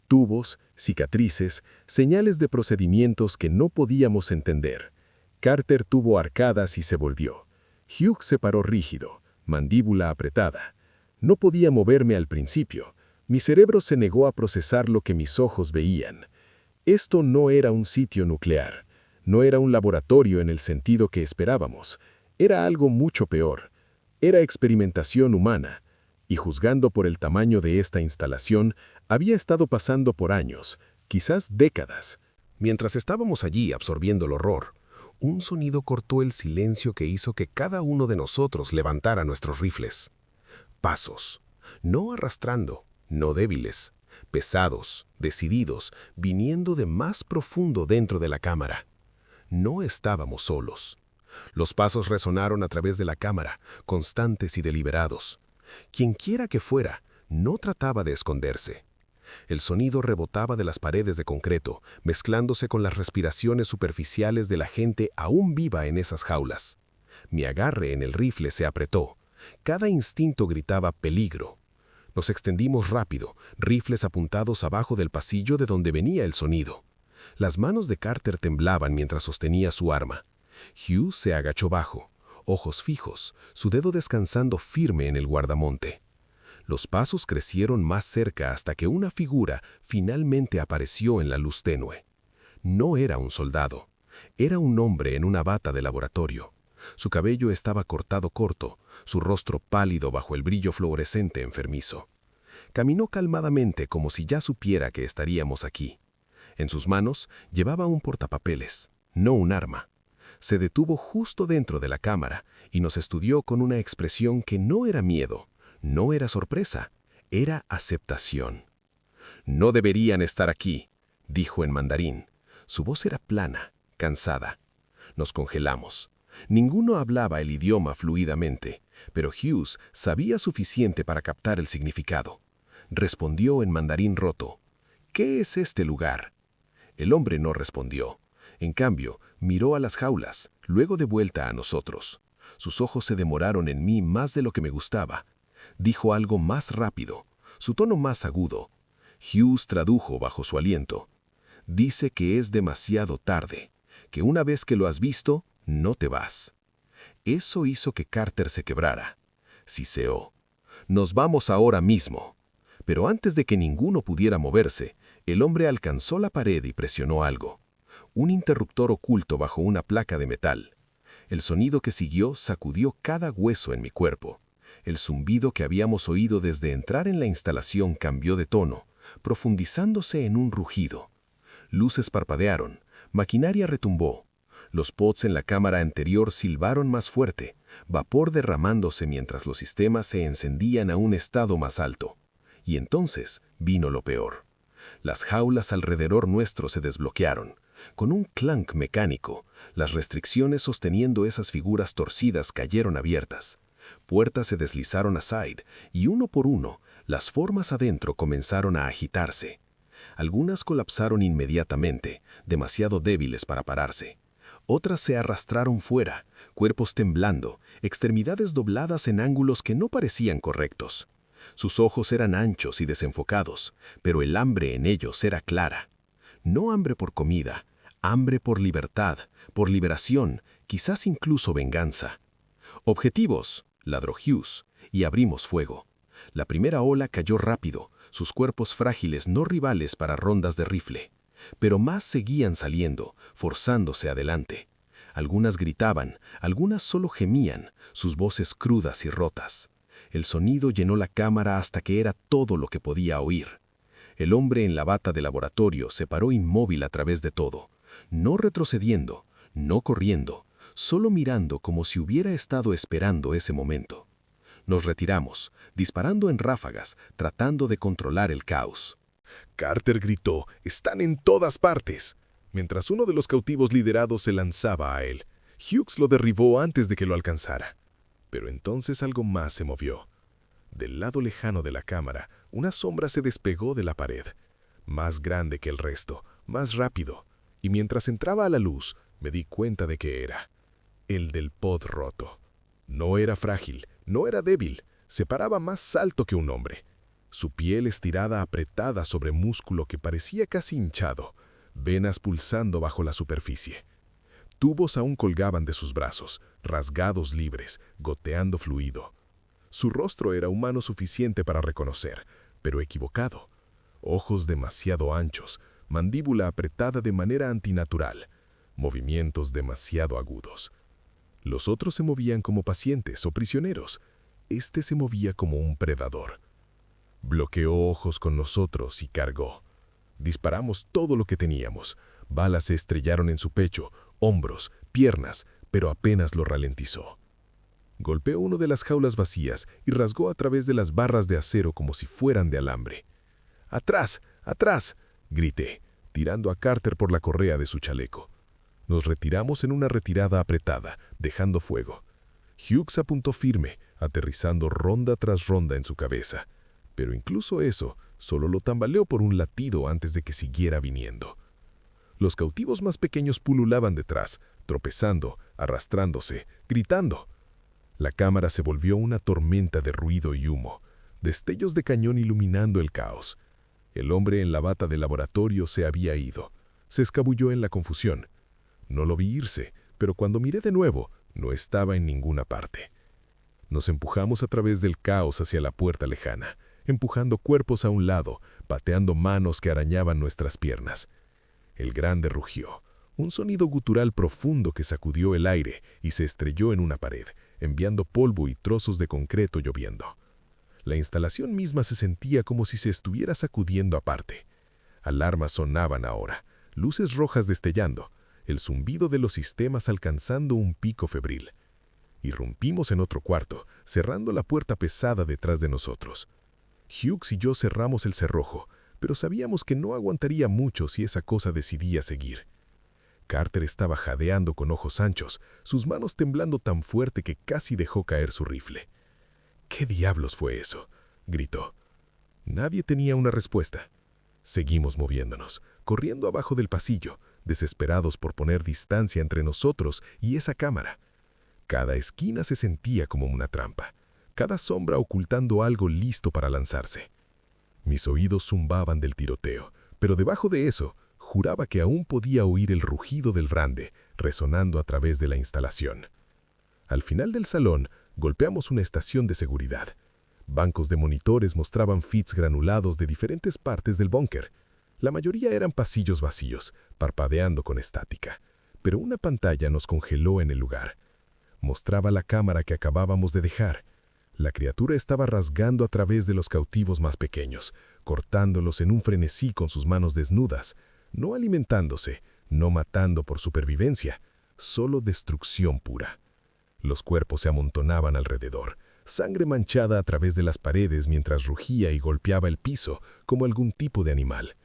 Tubos, cicatrices, señales de procedimientos que no podíamos entender. Carter tuvo arcadas y se volvió. Hughes se paró rígido, mandíbula apretada. No podía moverme al principio. Mi cerebro se negó a procesar lo que mis ojos veían. Esto no era un sitio nuclear. No era un laboratorio en el sentido que esperábamos. Era algo mucho peor. Era experimentación humana. Y juzgando por el tamaño de esta instalación, había estado pasando por años, quizás décadas. Mientras estábamos allí absorbiendo el horror, un sonido cortó el silencio que hizo que cada uno de nosotros levantara nuestros rifles. Pasos, no arrastrando, no débiles, pesados, decididos, viniendo de más profundo dentro de la cámara. No estábamos solos. Los pasos resonaron a través de la cámara, constantes y deliberados. Quienquiera que fuera, no trataba de esconderse. El sonido rebotaba de las paredes de concreto, mezclándose con las respiraciones superficiales de la gente aún viva en esas jaulas. Mi agarre en el rifle se apretó. Cada instinto gritaba peligro. Nos extendimos rápido, rifles apuntados abajo del pasillo de donde venía el sonido. Las manos de Carter temblaban mientras sostenía su arma. Hughes se agachó bajo, ojos fijos, su dedo descansando firme en el guardamonte. Los pasos crecieron más cerca hasta que una figura finalmente apareció en la luz tenue. No era un soldado, era un hombre en una bata de laboratorio. Su cabello estaba cortado corto, su rostro pálido bajo el brillo fluorescente enfermizo. Caminó calmadamente como si ya supiera que estaríamos aquí. En sus manos llevaba un portapapeles, no un arma. Se detuvo justo dentro de la cámara y nos estudió con una expresión que no era miedo, no era sorpresa, era aceptación. «No deberían estar aquí», dijo en mandarín. Su voz era plana, cansada. Nos congelamos. Ninguno hablaba el idioma fluidamente, pero Hughes sabía suficiente para captar el significado. Respondió en mandarín roto: «¿Qué es este lugar?». El hombre no respondió. En cambio, miró a las jaulas, luego de vuelta a nosotros. Sus ojos se demoraron en mí más de lo que me gustaba. Dijo algo más rápido, su tono más agudo. Hughes tradujo bajo su aliento: «Dice que es demasiado tarde, que una vez que lo has visto, no te vas». Eso hizo que Carter se quebrara. Siseó: «Nos vamos ahora mismo». Pero antes de que ninguno pudiera moverse, el hombre alcanzó la pared y presionó algo. Un interruptor oculto bajo una placa de metal. El sonido que siguió sacudió cada hueso en mi cuerpo. El zumbido que habíamos oído desde entrar en la instalación cambió de tono, profundizándose en un rugido. Luces parpadearon, maquinaria retumbó. Los pods en la cámara anterior silbaron más fuerte, vapor derramándose mientras los sistemas se encendían a un estado más alto. Y entonces vino lo peor. Las jaulas alrededor nuestro se desbloquearon. Con un clank mecánico, las restricciones sosteniendo esas figuras torcidas cayeron abiertas. Puertas se deslizaron aside y uno por uno, las formas adentro comenzaron a agitarse. Algunas colapsaron inmediatamente, demasiado débiles para pararse. Otras se arrastraron fuera, cuerpos temblando, extremidades dobladas en ángulos que no parecían correctos. Sus ojos eran anchos y desenfocados, pero el hambre en ellos era clara. No hambre por comida, hambre por libertad, por liberación, quizás incluso venganza. «Objetivos», ladró Hughes, y abrimos fuego. La primera ola cayó rápido, sus cuerpos frágiles no rivales para rondas de rifle. Pero más seguían saliendo, forzándose adelante. Algunas gritaban, algunas solo gemían, sus voces crudas y rotas. El sonido llenó la cámara hasta que era todo lo que podía oír. El hombre en la bata de laboratorio se paró inmóvil a través de todo, no retrocediendo, no corriendo, solo mirando como si hubiera estado esperando ese momento. Nos retiramos, disparando en ráfagas, tratando de controlar el caos. Carter gritó: «¡Están en todas partes!», mientras uno de los cautivos liderados se lanzaba a él. Hughes lo derribó antes de que lo alcanzara. Pero entonces algo más se movió. Del lado lejano de la cámara, una sombra se despegó de la pared. Más grande que el resto, más rápido. Y mientras entraba a la luz, me di cuenta de que era el del pod roto. No era frágil, no era débil, se paraba más alto que un hombre. Su piel estirada apretada sobre músculo que parecía casi hinchado, venas pulsando bajo la superficie. Tubos aún colgaban de sus brazos, rasgados libres, goteando fluido. Su rostro era humano suficiente para reconocer, pero equivocado. Ojos demasiado anchos, mandíbula apretada de manera antinatural, movimientos demasiado agudos. Los otros se movían como pacientes o prisioneros. Este se movía como un predador. Bloqueó ojos con nosotros y cargó. Disparamos todo lo que teníamos. Balas se estrellaron en su pecho, hombros, piernas, pero apenas lo ralentizó. Golpeó una de las jaulas vacías y rasgó a través de las barras de acero como si fueran de alambre. «¡Atrás! ¡Atrás!», grité, tirando a Carter por la correa de su chaleco. Nos retiramos en una retirada apretada, dejando fuego. Hughes apuntó firme, aterrizando ronda tras ronda en su cabeza. Pero incluso eso solo lo tambaleó por un latido antes de que siguiera viniendo. Los cautivos más pequeños pululaban detrás, tropezando, arrastrándose, gritando. La cámara se volvió una tormenta de ruido y humo, destellos de cañón iluminando el caos. El hombre en la bata de laboratorio se había ido. Se escabulló en la confusión. No lo vi irse, pero cuando miré de nuevo, no estaba en ninguna parte. Nos empujamos a través del caos hacia la puerta lejana, empujando cuerpos a un lado, pateando manos que arañaban nuestras piernas. El grande rugió, un sonido gutural profundo que sacudió el aire y se estrelló en una pared, enviando polvo y trozos de concreto lloviendo. La instalación misma se sentía como si se estuviera sacudiendo aparte. Alarmas sonaban ahora, luces rojas destellando, el zumbido de los sistemas alcanzando un pico febril. Irrumpimos en otro cuarto, cerrando la puerta pesada detrás de nosotros. Hughes y yo cerramos el cerrojo, pero sabíamos que no aguantaría mucho si esa cosa decidía seguir. Carter estaba jadeando con ojos anchos, sus manos temblando tan fuerte que casi dejó caer su rifle. «¿Qué diablos fue eso?», gritó. Nadie tenía una respuesta. Seguimos moviéndonos, corriendo abajo del pasillo, desesperados por poner distancia entre nosotros y esa cámara. Cada esquina se sentía como una trampa, cada sombra ocultando algo listo para lanzarse. Mis oídos zumbaban del tiroteo, pero debajo de eso, juraba que aún podía oír el rugido del brande resonando a través de la instalación. Al final del salón, golpeamos una estación de seguridad. Bancos de monitores mostraban feeds granulados de diferentes partes del búnker. La mayoría eran pasillos vacíos, parpadeando con estática. Pero una pantalla nos congeló en el lugar. Mostraba la cámara que acabábamos de dejar. La criatura estaba rasgando a través de los cautivos más pequeños, cortándolos en un frenesí con sus manos desnudas, no alimentándose, no matando por supervivencia, solo destrucción pura. Los cuerpos se amontonaban alrededor, sangre manchada a través de las paredes mientras rugía y golpeaba el piso como algún tipo de animal.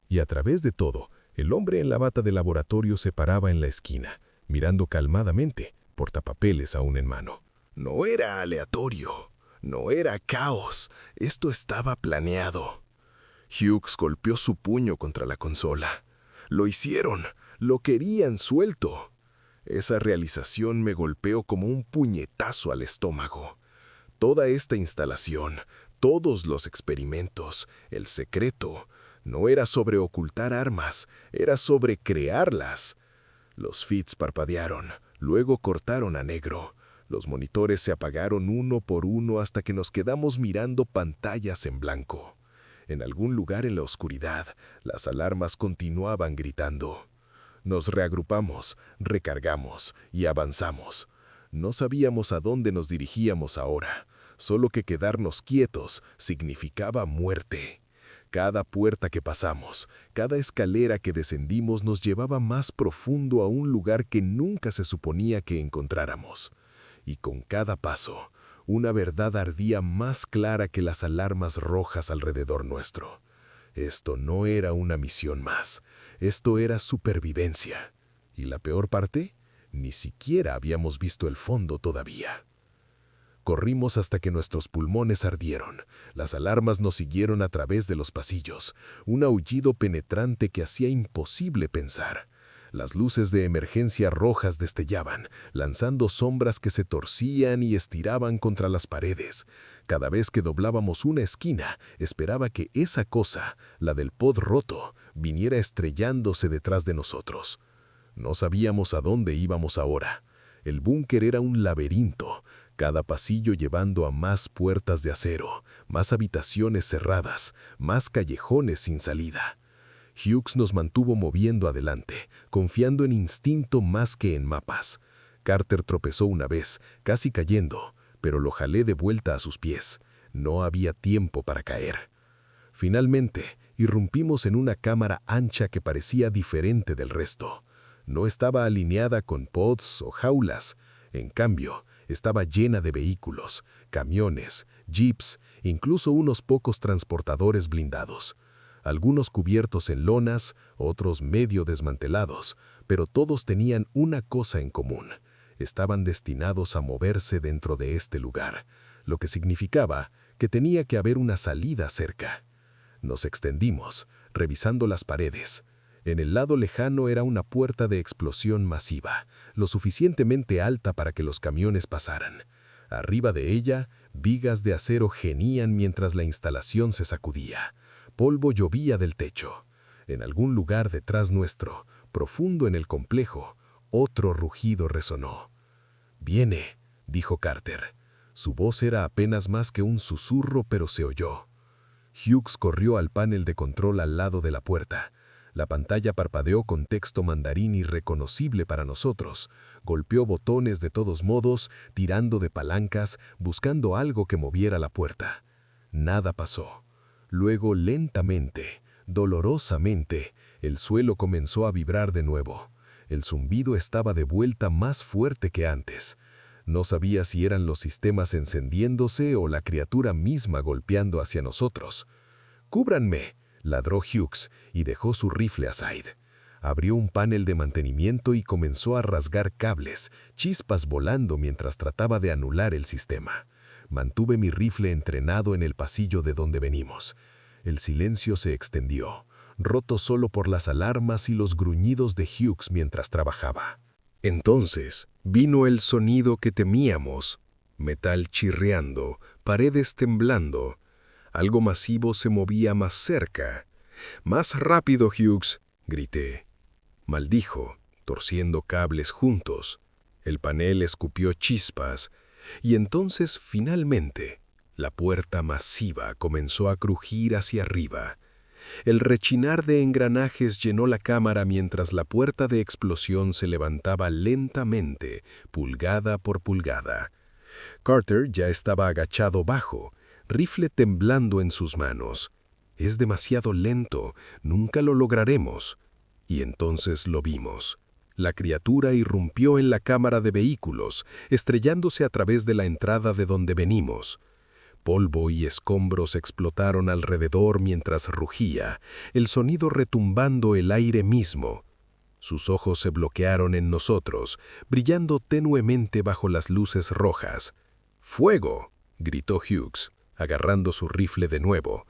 Y a través de todo, el hombre en la bata de laboratorio se paraba en la esquina, mirando calmadamente, portapapeles aún en mano. No era aleatorio, no era caos, esto estaba planeado. Hughes golpeó su puño contra la consola. Lo hicieron, lo querían suelto. Esa realización me golpeó como un puñetazo al estómago. Toda esta instalación, todos los experimentos, el secreto, no era sobre ocultar armas, era sobre crearlas. Los feeds parpadearon, luego cortaron a negro. Los monitores se apagaron uno por uno hasta que nos quedamos mirando pantallas en blanco. En algún lugar en la oscuridad, las alarmas continuaban gritando. Nos reagrupamos, recargamos y avanzamos. No sabíamos a dónde nos dirigíamos ahora, solo que quedarnos quietos significaba muerte. Cada puerta que pasamos, cada escalera que descendimos nos llevaba más profundo a un lugar que nunca se suponía que encontráramos. Y con cada paso, una verdad ardía más clara que las alarmas rojas alrededor nuestro. Esto no era una misión más, esto era supervivencia. Y la peor parte, ni siquiera habíamos visto el fondo todavía. Corrimos hasta que nuestros pulmones ardieron. Las alarmas nos siguieron a través de los pasillos, un aullido penetrante que hacía imposible pensar. Las luces de emergencia rojas destellaban, lanzando sombras que se torcían y estiraban contra las paredes. Cada vez que doblábamos una esquina, esperaba que esa cosa, la del pod roto, viniera estrellándose detrás de nosotros. No sabíamos a dónde íbamos ahora. El búnker era un laberinto, cada pasillo llevando a más puertas de acero, más habitaciones cerradas, más callejones sin salida. Hughes nos mantuvo moviendo adelante, confiando en instinto más que en mapas. Carter tropezó una vez, casi cayendo, pero lo jalé de vuelta a sus pies. No había tiempo para caer. Finalmente, irrumpimos en una cámara ancha que parecía diferente del resto. No estaba alineada con pods o jaulas. En cambio, estaba llena de vehículos, camiones, jeeps, incluso unos pocos transportadores blindados. Algunos cubiertos en lonas, otros medio desmantelados, pero todos tenían una cosa en común. Estaban destinados a moverse dentro de este lugar, lo que significaba que tenía que haber una salida cerca. Nos extendimos, revisando las paredes. En el lado lejano era una puerta de explosión masiva, lo suficientemente alta para que los camiones pasaran. Arriba de ella, vigas de acero genían mientras la instalación se sacudía. Polvo llovía del techo. En algún lugar detrás nuestro, profundo en el complejo, otro rugido resonó. «Viene», dijo Carter. Su voz era apenas más que un susurro, pero se oyó. Hughes corrió al panel de control al lado de la puerta. La pantalla parpadeó con texto mandarín irreconocible para nosotros. Golpeó botones de todos modos, tirando de palancas, buscando algo que moviera la puerta. Nada pasó. Luego, lentamente, dolorosamente, el suelo comenzó a vibrar de nuevo. El zumbido estaba de vuelta más fuerte que antes. No sabía si eran los sistemas encendiéndose o la criatura misma golpeando hacia nosotros. «¡Cúbranme!», ladró Hughes y dejó su rifle aside. Abrió un panel de mantenimiento y comenzó a rasgar cables, chispas volando mientras trataba de anular el sistema. Mantuve mi rifle entrenado en el pasillo de donde venimos. El silencio se extendió, roto solo por las alarmas y los gruñidos de Hughes mientras trabajaba. Entonces vino el sonido que temíamos. Metal chirriando, paredes temblando. Algo masivo se movía más cerca. «¡Más rápido, Hughes!», grité. Maldijo, torciendo cables juntos. El panel escupió chispas, y entonces, finalmente, la puerta masiva comenzó a crujir hacia arriba. El rechinar de engranajes llenó la cámara mientras la puerta de explosión se levantaba lentamente, pulgada por pulgada. Carter ya estaba agachado bajo, rifle temblando en sus manos. «Es demasiado lento, nunca lo lograremos». Y entonces lo vimos. La criatura irrumpió en la cámara de vehículos, estrellándose a través de la entrada de donde venimos. Polvo y escombros explotaron alrededor mientras rugía, el sonido retumbando el aire mismo. Sus ojos se bloquearon en nosotros, brillando tenuemente bajo las luces rojas. «¡Fuego!», gritó Hughes, agarrando su rifle de nuevo.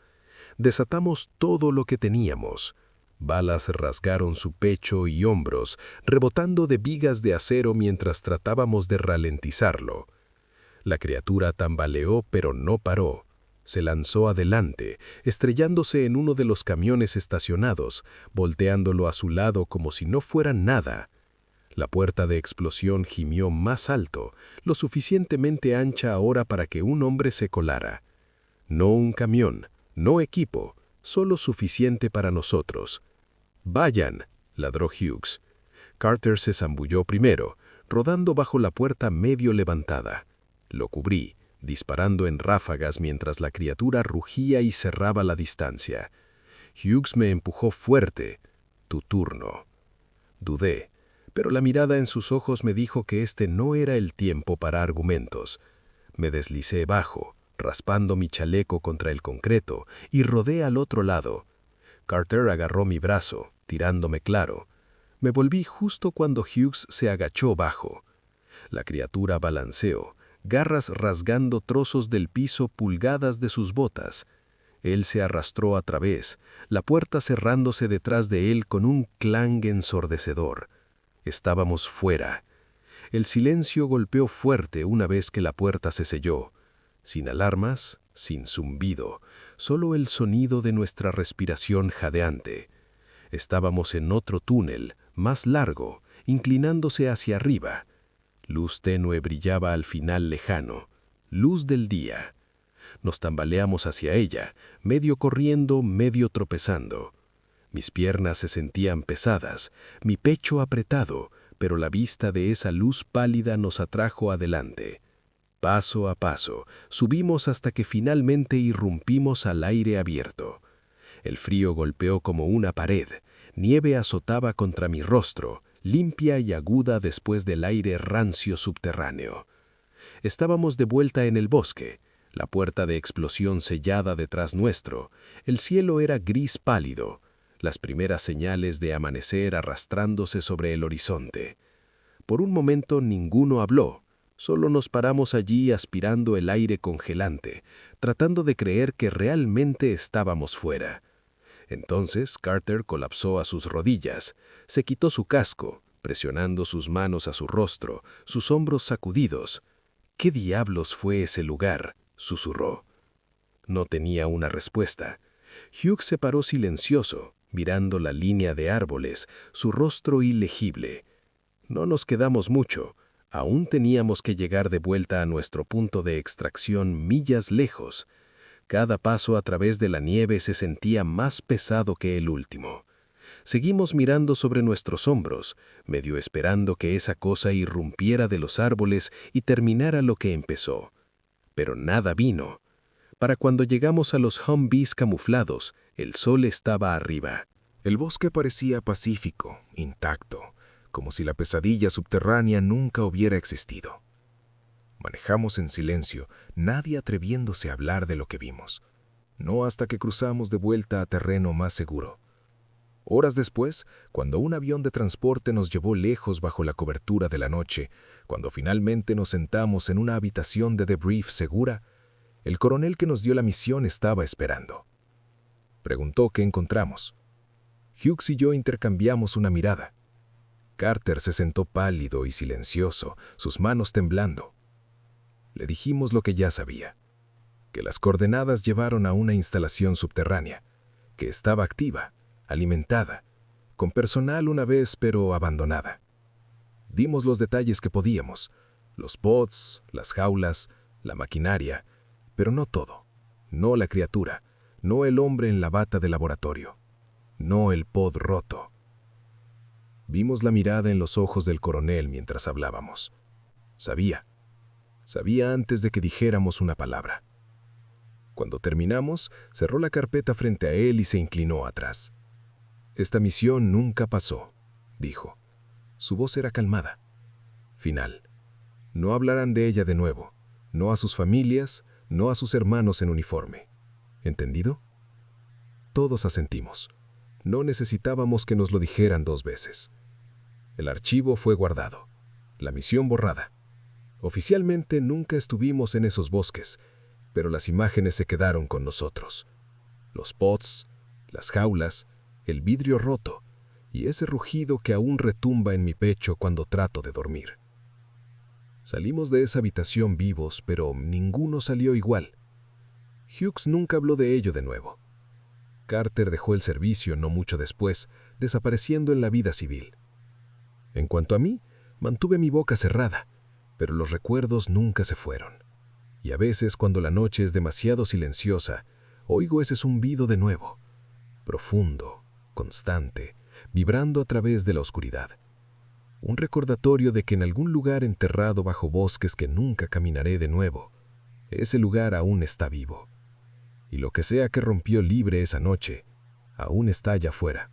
Desatamos todo lo que teníamos. Balas rasgaron su pecho y hombros, rebotando de vigas de acero mientras tratábamos de ralentizarlo. La criatura tambaleó, pero no paró. Se lanzó adelante, estrellándose en uno de los camiones estacionados, volteándolo a su lado como si no fuera nada. La puerta de explosión gimió más alto, lo suficientemente ancha ahora para que un hombre se colara. No un camión, no equipo, solo suficiente para nosotros. «¡Vayan!», ladró Hughes. Carter se zambulló primero, rodando bajo la puerta medio levantada. Lo cubrí, disparando en ráfagas mientras la criatura rugía y cerraba la distancia. Hughes me empujó fuerte. «Tu turno». Dudé, pero la mirada en sus ojos me dijo que este no era el tiempo para argumentos. Me deslicé bajo, raspando mi chaleco contra el concreto, y rodé al otro lado. Carter agarró mi brazo, tirándome claro. Me volví justo cuando Hughes se agachó bajo. La criatura balanceó, garras rasgando trozos del piso pulgadas de sus botas. Él se arrastró a través, la puerta cerrándose detrás de él con un clang ensordecedor. Estábamos fuera. El silencio golpeó fuerte una vez que la puerta se selló. Sin alarmas, sin zumbido, solo el sonido de nuestra respiración jadeante. Estábamos en otro túnel, más largo, inclinándose hacia arriba. Luz tenue brillaba al final lejano, luz del día. Nos tambaleamos hacia ella, medio corriendo, medio tropezando. Mis piernas se sentían pesadas, mi pecho apretado, pero la vista de esa luz pálida nos atrajo adelante. Paso a paso, subimos hasta que finalmente irrumpimos al aire abierto. El frío golpeó como una pared, nieve azotaba contra mi rostro, limpia y aguda después del aire rancio subterráneo. Estábamos de vuelta en el bosque, la puerta de explosión sellada detrás nuestro, el cielo era gris pálido, las primeras señales de amanecer arrastrándose sobre el horizonte. Por un momento ninguno habló, solo nos paramos allí aspirando el aire congelante, tratando de creer que realmente estábamos fuera. Entonces Carter colapsó a sus rodillas, se quitó su casco, presionando sus manos a su rostro, sus hombros sacudidos. «¿Qué diablos fue ese lugar?», susurró. No tenía una respuesta. Hughes se paró silencioso, mirando la línea de árboles, su rostro ilegible. No nos quedamos mucho. Aún teníamos que llegar de vuelta a nuestro punto de extracción millas lejos. Cada paso a través de la nieve se sentía más pesado que el último. Seguimos mirando sobre nuestros hombros, medio esperando que esa cosa irrumpiera de los árboles y terminara lo que empezó. Pero nada vino. Para cuando llegamos a los Humvees camuflados, el sol estaba arriba. El bosque parecía pacífico, intacto, como si la pesadilla subterránea nunca hubiera existido. Manejamos en silencio, nadie atreviéndose a hablar de lo que vimos. No hasta que cruzamos de vuelta a terreno más seguro. Horas después, cuando un avión de transporte nos llevó lejos bajo la cobertura de la noche, cuando finalmente nos sentamos en una habitación de debrief segura, el coronel que nos dio la misión estaba esperando. Preguntó qué encontramos. Hughes y yo intercambiamos una mirada. Carter se sentó pálido y silencioso, sus manos temblando. Le dijimos lo que ya sabía, que las coordenadas llevaron a una instalación subterránea, que estaba activa, alimentada, con personal una vez pero abandonada. Dimos los detalles que podíamos, los pods, las jaulas, la maquinaria, pero no todo, no la criatura, no el hombre en la bata de laboratorio, no el pod roto. Vimos la mirada en los ojos del coronel mientras hablábamos. Sabía antes de que dijéramos una palabra. Cuando terminamos, cerró la carpeta frente a él y se inclinó atrás. «Esta misión nunca pasó», dijo. Su voz era calmada. Final. No hablarán de ella de nuevo, no a sus familias, no a sus hermanos en uniforme. ¿Entendido? Todos asentimos. No necesitábamos que nos lo dijeran 2 veces. El archivo fue guardado, la misión borrada. Oficialmente nunca estuvimos en esos bosques, pero las imágenes se quedaron con nosotros. Los pods, las jaulas, el vidrio roto y ese rugido que aún retumba en mi pecho cuando trato de dormir. Salimos de esa habitación vivos, pero ninguno salió igual. Hughes nunca habló de ello de nuevo. Carter dejó el servicio no mucho después, desapareciendo en la vida civil. En cuanto a mí, mantuve mi boca cerrada, pero los recuerdos nunca se fueron. Y a veces, cuando la noche es demasiado silenciosa, oigo ese zumbido de nuevo, profundo, constante, vibrando a través de la oscuridad. Un recordatorio de que en algún lugar enterrado bajo bosques que nunca caminaré de nuevo, ese lugar aún está vivo. Y lo que sea que rompió libre esa noche, aún está allá afuera.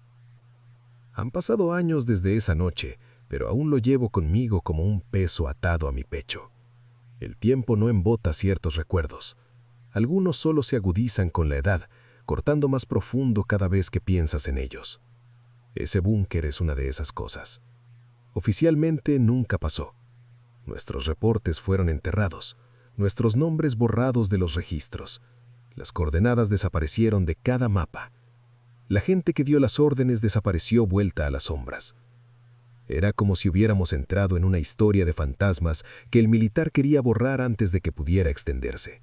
Han pasado años desde esa noche, pero aún lo llevo conmigo como un peso atado a mi pecho. El tiempo no embota ciertos recuerdos. Algunos solo se agudizan con la edad, cortando más profundo cada vez que piensas en ellos. Ese búnker es una de esas cosas. Oficialmente nunca pasó. Nuestros reportes fueron enterrados, nuestros nombres borrados de los registros. Las coordenadas desaparecieron de cada mapa. La gente que dio las órdenes desapareció vuelta a las sombras. Era como si hubiéramos entrado en una historia de fantasmas que el militar quería borrar antes de que pudiera extenderse.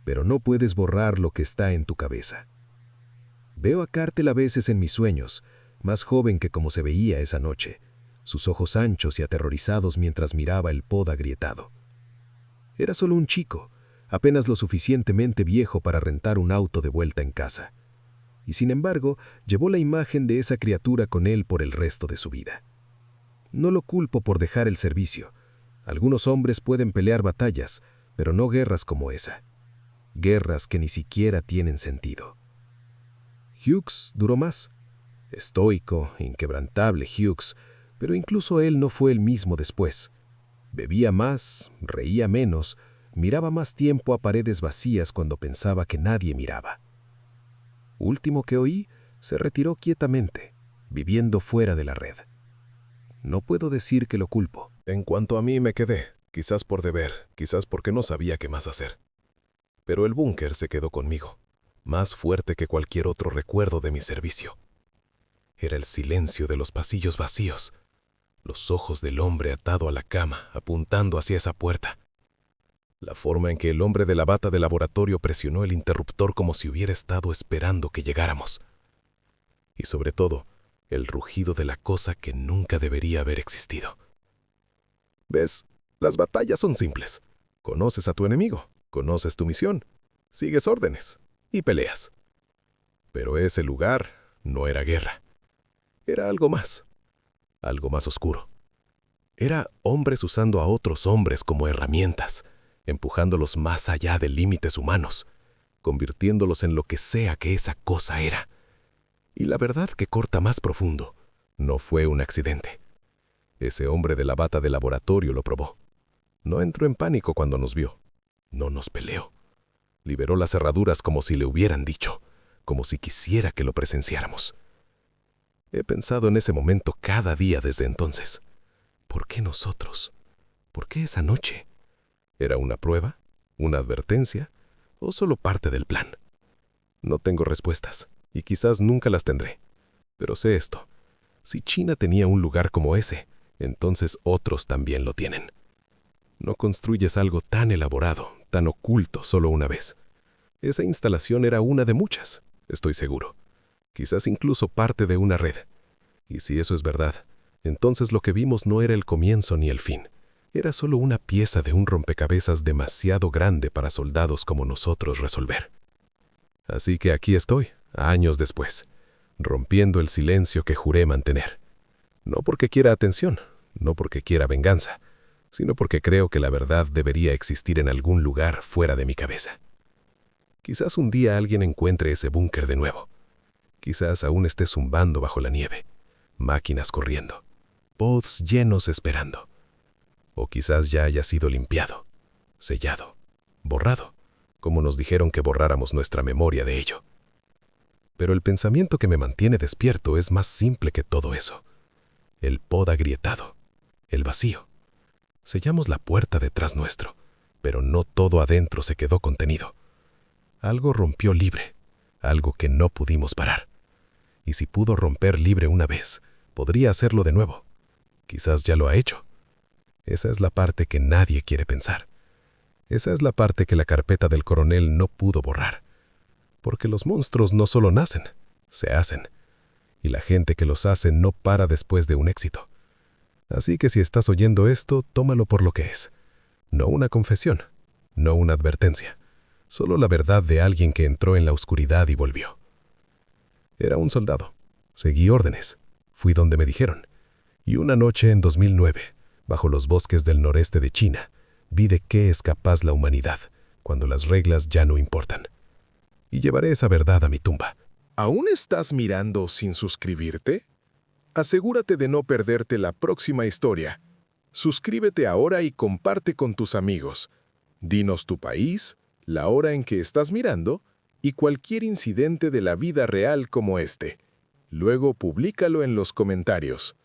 Pero no puedes borrar lo que está en tu cabeza. Veo a Carter a veces en mis sueños, más joven que como se veía esa noche, sus ojos anchos y aterrorizados mientras miraba el pod agrietado. Era solo un chico, apenas lo suficientemente viejo para rentar un auto de vuelta en casa. Y sin embargo, llevó la imagen de esa criatura con él por el resto de su vida. No lo culpo por dejar el servicio. Algunos hombres pueden pelear batallas, pero no guerras como esa. Guerras que ni siquiera tienen sentido. Hughes duró más. Estoico, inquebrantable Hughes, pero incluso él no fue el mismo después. Bebía más, reía menos, miraba más tiempo a paredes vacías cuando pensaba que nadie miraba. Último que oí, se retiró quietamente, viviendo fuera de la red. No puedo decir que lo culpo. En cuanto a mí me quedé, quizás por deber, quizás porque no sabía qué más hacer. Pero el búnker se quedó conmigo, más fuerte que cualquier otro recuerdo de mi servicio. Era el silencio de los pasillos vacíos, los ojos del hombre atado a la cama, apuntando hacia esa puerta. La forma en que el hombre de la bata de laboratorio presionó el interruptor como si hubiera estado esperando que llegáramos. Y sobre todo, el rugido de la cosa que nunca debería haber existido. ¿Ves? Las batallas son simples. Conoces a tu enemigo, conoces tu misión, sigues órdenes y peleas. Pero ese lugar no era guerra. Era algo más oscuro. Era hombres usando a otros hombres como herramientas, empujándolos más allá de límites humanos, convirtiéndolos en lo que sea que esa cosa era. Y la verdad que corta más profundo, no fue un accidente. Ese hombre de la bata de laboratorio lo probó. No entró en pánico cuando nos vio. No nos peleó. Liberó las cerraduras como si le hubieran dicho, como si quisiera que lo presenciáramos. He pensado en ese momento cada día desde entonces. ¿Por qué nosotros? ¿Por qué esa noche? ¿Era una prueba? ¿Una advertencia? ¿O solo parte del plan? No tengo respuestas, y quizás nunca las tendré. Pero sé esto. Si China tenía un lugar como ese, entonces otros también lo tienen. No construyes algo tan elaborado, tan oculto solo una vez. Esa instalación era una de muchas, estoy seguro. Quizás incluso parte de una red. Y si eso es verdad, entonces lo que vimos no era el comienzo ni el fin. Era solo una pieza de un rompecabezas demasiado grande para soldados como nosotros resolver. Así que aquí estoy, años después, rompiendo el silencio que juré mantener. No porque quiera atención, no porque quiera venganza, sino porque creo que la verdad debería existir en algún lugar fuera de mi cabeza. Quizás un día alguien encuentre ese búnker de nuevo. Quizás aún esté zumbando bajo la nieve, máquinas corriendo, pods llenos esperando. O quizás ya haya sido limpiado, sellado, borrado, como nos dijeron que borráramos nuestra memoria de ello. Pero el pensamiento que me mantiene despierto es más simple que todo eso. El pod agrietado, el vacío. Sellamos la puerta detrás nuestro, pero no todo adentro se quedó contenido. Algo rompió libre, algo que no pudimos parar. Y si pudo romper libre una vez, podría hacerlo de nuevo. Quizás ya lo ha hecho. Esa es la parte que nadie quiere pensar. Esa es la parte que la carpeta del coronel no pudo borrar. Porque los monstruos no solo nacen, se hacen. Y la gente que los hace no para después de un éxito. Así que si estás oyendo esto, tómalo por lo que es. No una confesión, no una advertencia. Solo la verdad de alguien que entró en la oscuridad y volvió. Era un soldado. Seguí órdenes. Fui donde me dijeron. Y una noche en 2009, bajo los bosques del noreste de China, vi de qué es capaz la humanidad cuando las reglas ya no importan. Y llevaré esa verdad a mi tumba. ¿Aún estás mirando sin suscribirte? Asegúrate de no perderte la próxima historia. Suscríbete ahora y comparte con tus amigos. Dinos tu país, la hora en que estás mirando y cualquier incidente de la vida real como este. Luego públicalo en los comentarios.